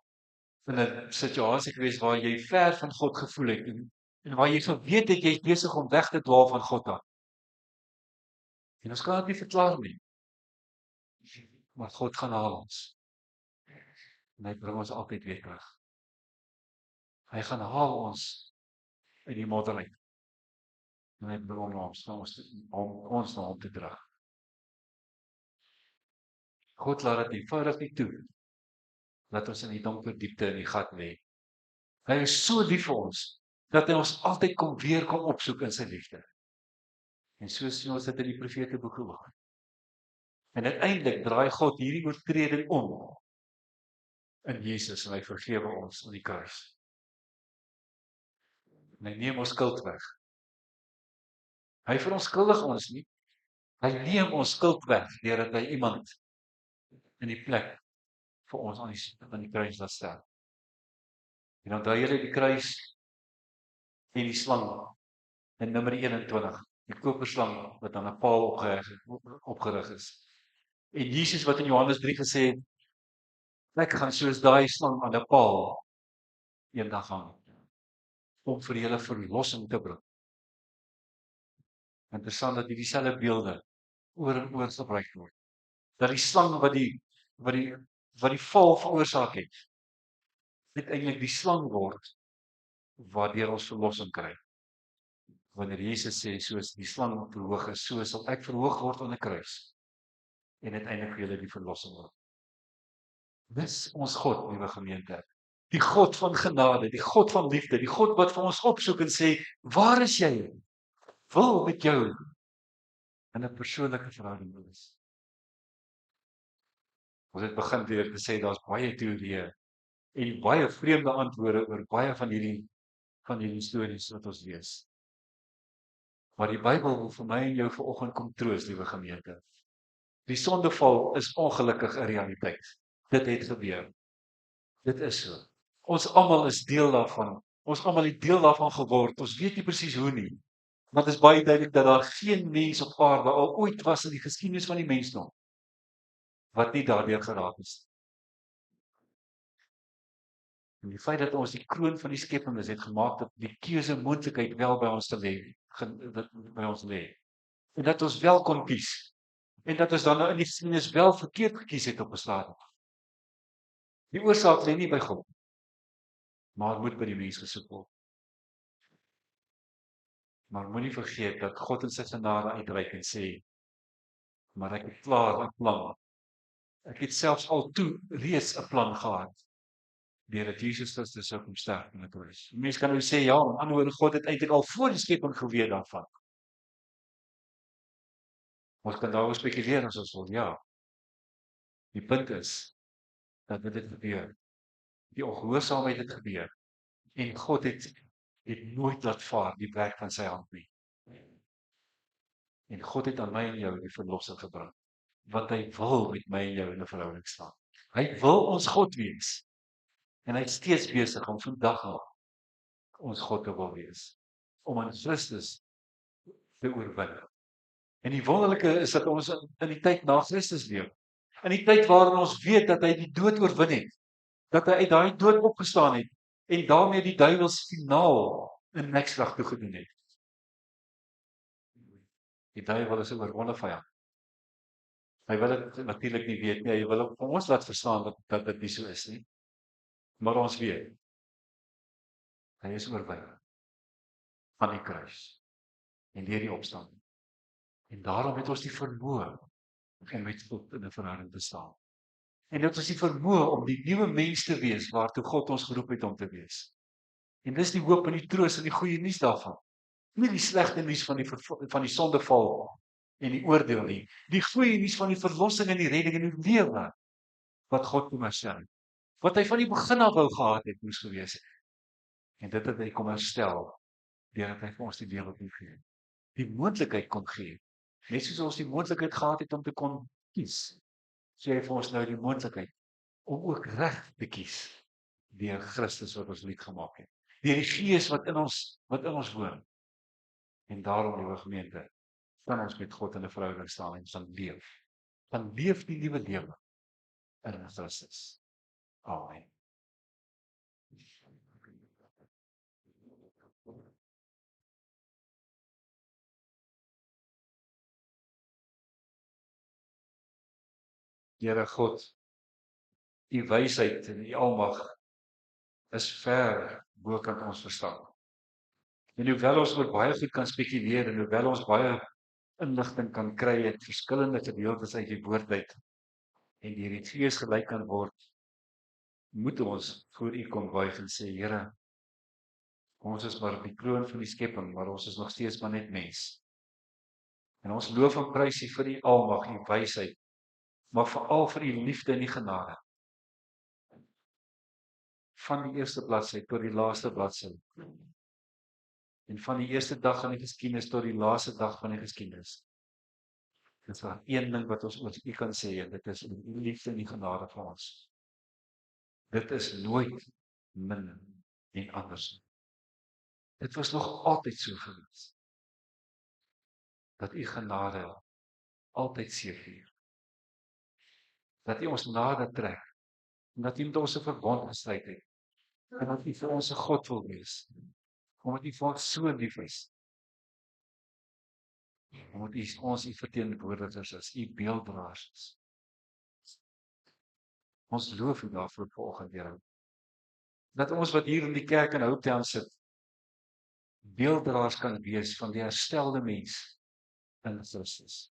in 'n situasie gewees waar jy ver van God gevoel het en waar jy geweet het jy is besig om weg te dwaal van God af? En ons kan dit nie verklaar nie. Maar God gaan haal ons. En hy bring ons altyd weer terug. Hy gaan haal ons uit die modder uit. En hy bring ons na hom te terug. God laat dit eenvoudig nie toe dat ons in die donker diepte in die gat lê. Hy is so lief vir ons dat hy ons altyd kom opsoek in sy liefde. En so sien ons dit in die profeteboeke ook. En uiteindelik draai God hierdie oortreding om in Jesus en hy vergewe ons aan die kruis. En hy neem ons skuld weg. Hy verontskuldig ons nie. Hy neem ons skuld weg deurdat hy iemand in die plek vir ons aan die kruis laat sterf. En onthou julle die kruis en die slang in Numeri 21, die koperslang wat aan 'n paal opgerig is. En Jesus wat in Johannes 3 gesê het, Ek gaan soos daai slang aan 'n paal eendag hang, om vir julle verlossing te bring. Interessant dat hierdie selfde beelde oor en oor gebruik word. Dat die slang wat die val veroorsaak het, eintlik die slang word waardeur ons verlossing kry. Wanneer Jesus sê, soos die slang verhoog is, so sal ek verhoog word aan 'n kruis en uiteindelik vir julle die verlossing word. Dis ons God, liewe gemeente. Die God van genade, die God van liefde, die God wat vir ons opsoek en sê, waar is jy? Wil met jou in 'n persoonlike verhouding wees. Ons het begin deur te sê daar's baie teorieë en baie vreemde antwoorde oor baie van hierdie stories wat ons lees. Maar die Bybel wil vir my en jou vanoggend kom troos, liewe gemeente. Die sondeval is ongelukkig 'n realiteit. Dit het gebeur. Dit is so. Ons almal is deel daarvan. Ons almal het deel daarvan geword. Ons weet nie presies hoe nie. Maar dit is baie duidelik dat daar geen mens op aarde al ooit was in die geskiedenis van die mensdom wat nie daardeur geraak is. En die feit dat ons die kroon van die skepping is, het gemaak dat die keuse moontlikheid wel by ons te lê, by ons lê. En dat ons wel kon kies. En dat ons dan nou in die geskiedenis wel verkeerd gekies het op 'n stadium. Die oorsaak lê nie by God, maar moet by die mens gesoek word. Maar moenie vergeet dat God in sy genade uitreik en sê, maar ek het klaar 'n plan. Ek het selfs al toe reeds 'n plan gehad, deurdat Jesus Christus sou kom sterf aan die kruis. Mense kan nou sê, ja, met ander woorde, God het eintlik al voor die skepping geweet daarvan. Ons kan daaroor spekuleer as ons wil, ja. Die punt is, dat dit het gebeur. Die ongehoorsaamheid het gebeur. En God het nooit laat vaar die werk van sy hand nie. En God het aan my en jou die verlossing gebring. Want hy wil met my en jou in 'n verhouding staan. Hy wil ons God wees. En hy is steeds besig om vandag al ons God te wil wees. Om in Christus te oorwin. En die wonderlike is dat ons in die tyd na Christus leef. In die tyd waarin ons weet dat hy die dood oorwin het. Dat hy uit daai dood opgestaan het. En daarmee die duiwels finaal in nekslag toegedoen het. Die duiwel is 'n oorwonde vyand. Hy wil dit natuurlik nie weet nie. Hy wil ons laat verstaan dat dit nie so is nie. Maar ons weet, hy is oorwin aan die kruis en deur die opstanding. En daarom het ons die vermoë om met God in 'n verhouding te staan. En dit is die vermoë om die nuwe mens te wees waartoe God ons geroep het om te wees. En dis die hoop en die troos en die goeie nuus daarvan. Nie die slegte nuus van die sondeval en die oordeel nie. Die goeie nuus van die verlossing en die redding en die lewe wat God kom herstel. Wat hy van die begin af wou gehad het moes gewees het. En dit het hy kom herstel deurdat hy vir ons die lewe kon gee. Die moontlikheid kon gee. Net soos ons die moontlikheid gehad het om te kon kies. So hy vir ons nou die moontlikheid om ook reg te kies deur Christus wat ons lief gemaak het. Deur die Gees wat in ons woon. En daarom, liewe gemeente, kan ons met God in 'n verhouding staan en ons dan leef. Dan leef die nuwe lewe in Christus. Amen. Here God, u wysheid en u almag is ver bokant ons verstaan. En hoewel ons oor baie goed kan spekuleer en hoewel ons baie inligting kan kry uit verskillende gedeeltes uit die woord uit en deur die Gees gelei kan word, moet ons voor u kom buig en sê, Here, ons is maar op die kroon van die skepping, maar ons is nog steeds maar net mens. En ons loof en prys u vir u almag, u wysheid, maar veral vir u liefde en die genade. Van die eerste bladsy tot die laaste bladsy. En van die eerste dag van die geskiedenis tot die laaste dag van die geskiedenis. Dit is maar een ding wat ons oor u kan sê, en dit is die liefde en die genade van ons. Dit is nooit min en anders. Dit was nog altyd so gewees. Dat u genade altyd seëvier. Dat u ons nader trek Omdat U met ons 'n verbond gesluit het. En dat U vir ons 'n God wil wees. Omdat U vir ons so lief is. Omdat U ons U verteenwoordigers is, U beelddraers is. Ons loof U daarvoor vanoggend, Here. Dat ons wat hier in die kerk in Hopetown sit, beelddraers kan wees van die herstelde mens in Christus.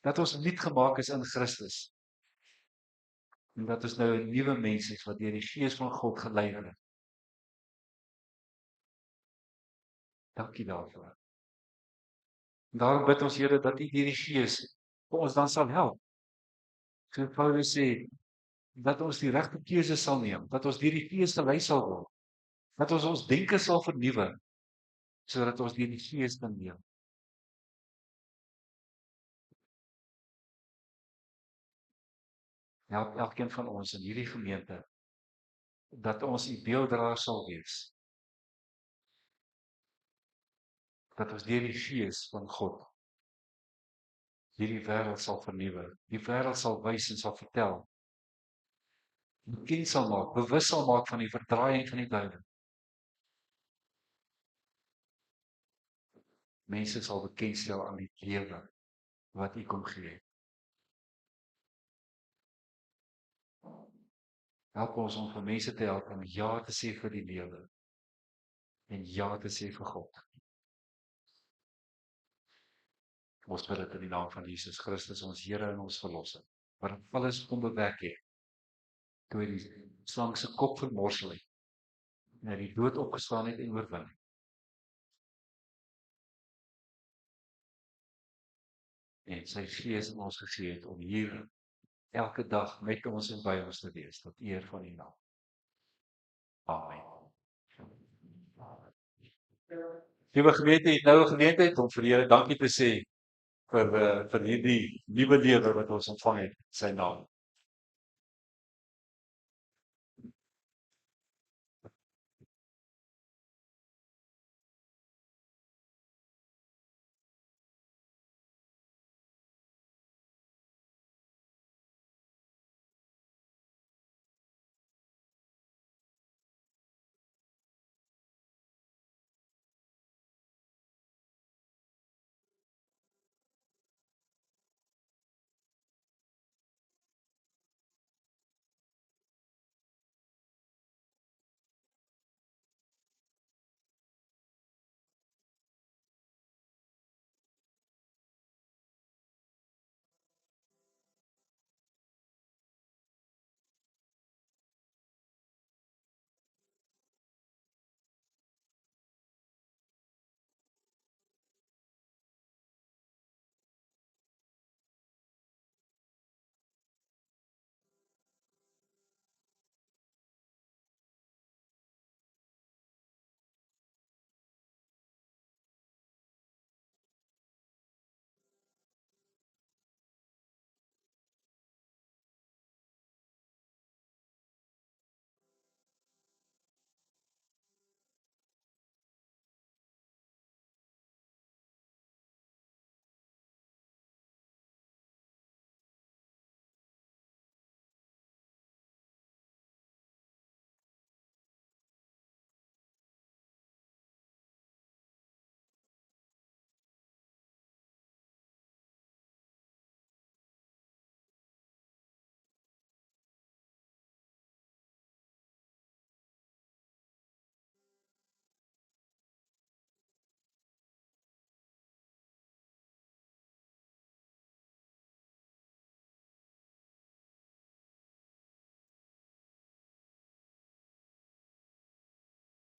Dat ons nuut gemaak is in Christus. En dat ons nou 'n nuwe mens is wat deur die Gees van God gelei word. Dankie daarvoor. En daarom bid ons, Here, dat U deur die Gees vir ons dan sal help. So Paulus sê, dat ons die regte keuse sal neem, dat ons deur die Gees gelei sal word, dat ons denke sal vernuwe, sodat ons deur die Gees kan leef. Help elkeen van ons in hierdie gemeente, dat ons U beelddraer sal wees, dat ons deur die Gees van God hierdie wêreld sal vernuwe, die wêreld sal wys en sal vertel, bekend sal maak, bewus sal maak van die verdraaiing van die duiwel. Mense sal bekendstel aan die lewe wat U kom gee het. Help ons om vir mense te help om ja te sê vir die lewe en ja te sê vir God. Ons bid dit in die naam van Jesus Christus, ons Here en ons Verlosser, wat alles onbewerk het, toe hy die slang se kop vermorsel het, en hy die dood opgestaan het en oorwin. En sy Gees in ons gegee het om hier elke dag met ons en by ons te wees, tot eer van U naam. Amen. Liewe gemeente, het nou 'n geleentheid om vir die Here dankie te sê vir hierdie nuwe lewe wat ons ontvang het in sy naam.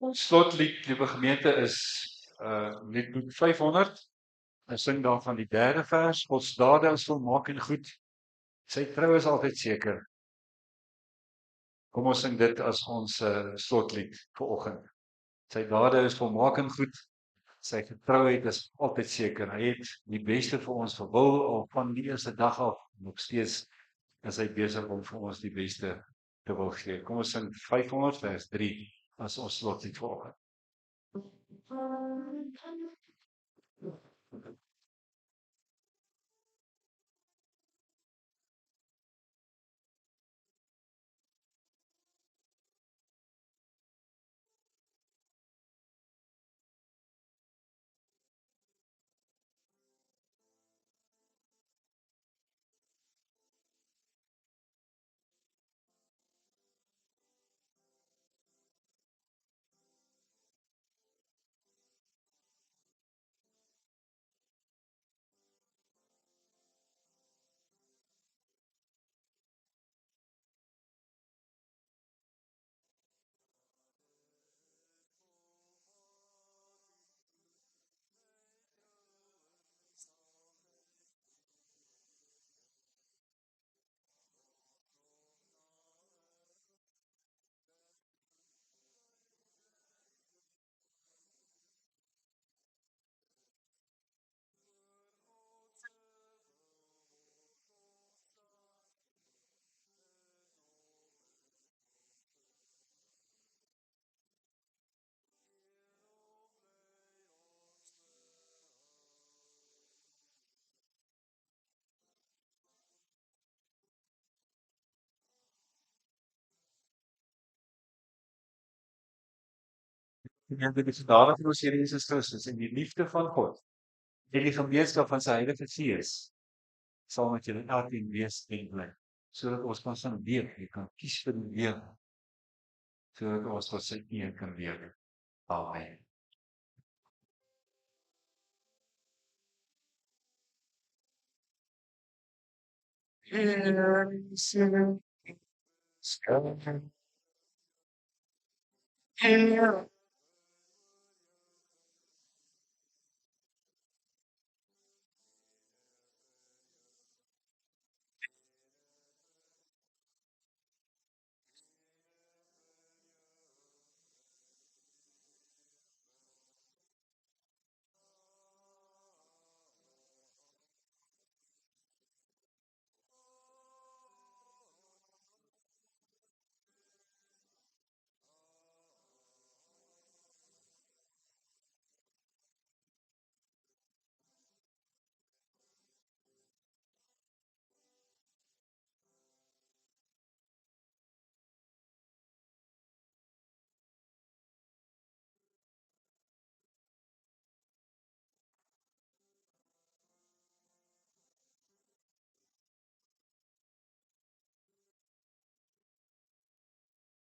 Ons slotlied, liewe gemeente, is liedboek 500. Ons sing daarvan die 3de vers. Gods dade is volmaak en goed. Sy trou is altyd seker. Kom ons sing dit as ons slotlied vir oggend. Sy dade is volmaak en goed. Sy getrouheid is altyd seker. Hy het die beste vir ons gewil al van die eerste dag af. Nog steeds is hy besig om vir ons die beste te wil gee. Kom ons sing 500 vers 3 as ons slotlied vir oggend. En dit is de daden van ons Here Jesus Christus en die liefde van God en die gemeenskap van sy Heilige Gees sal met julle elkeen wees en bly, sodat ons kan saam leef, jy kan kies vir die lewe, sodat ons tot sy eer kan lewe. Amen. Here,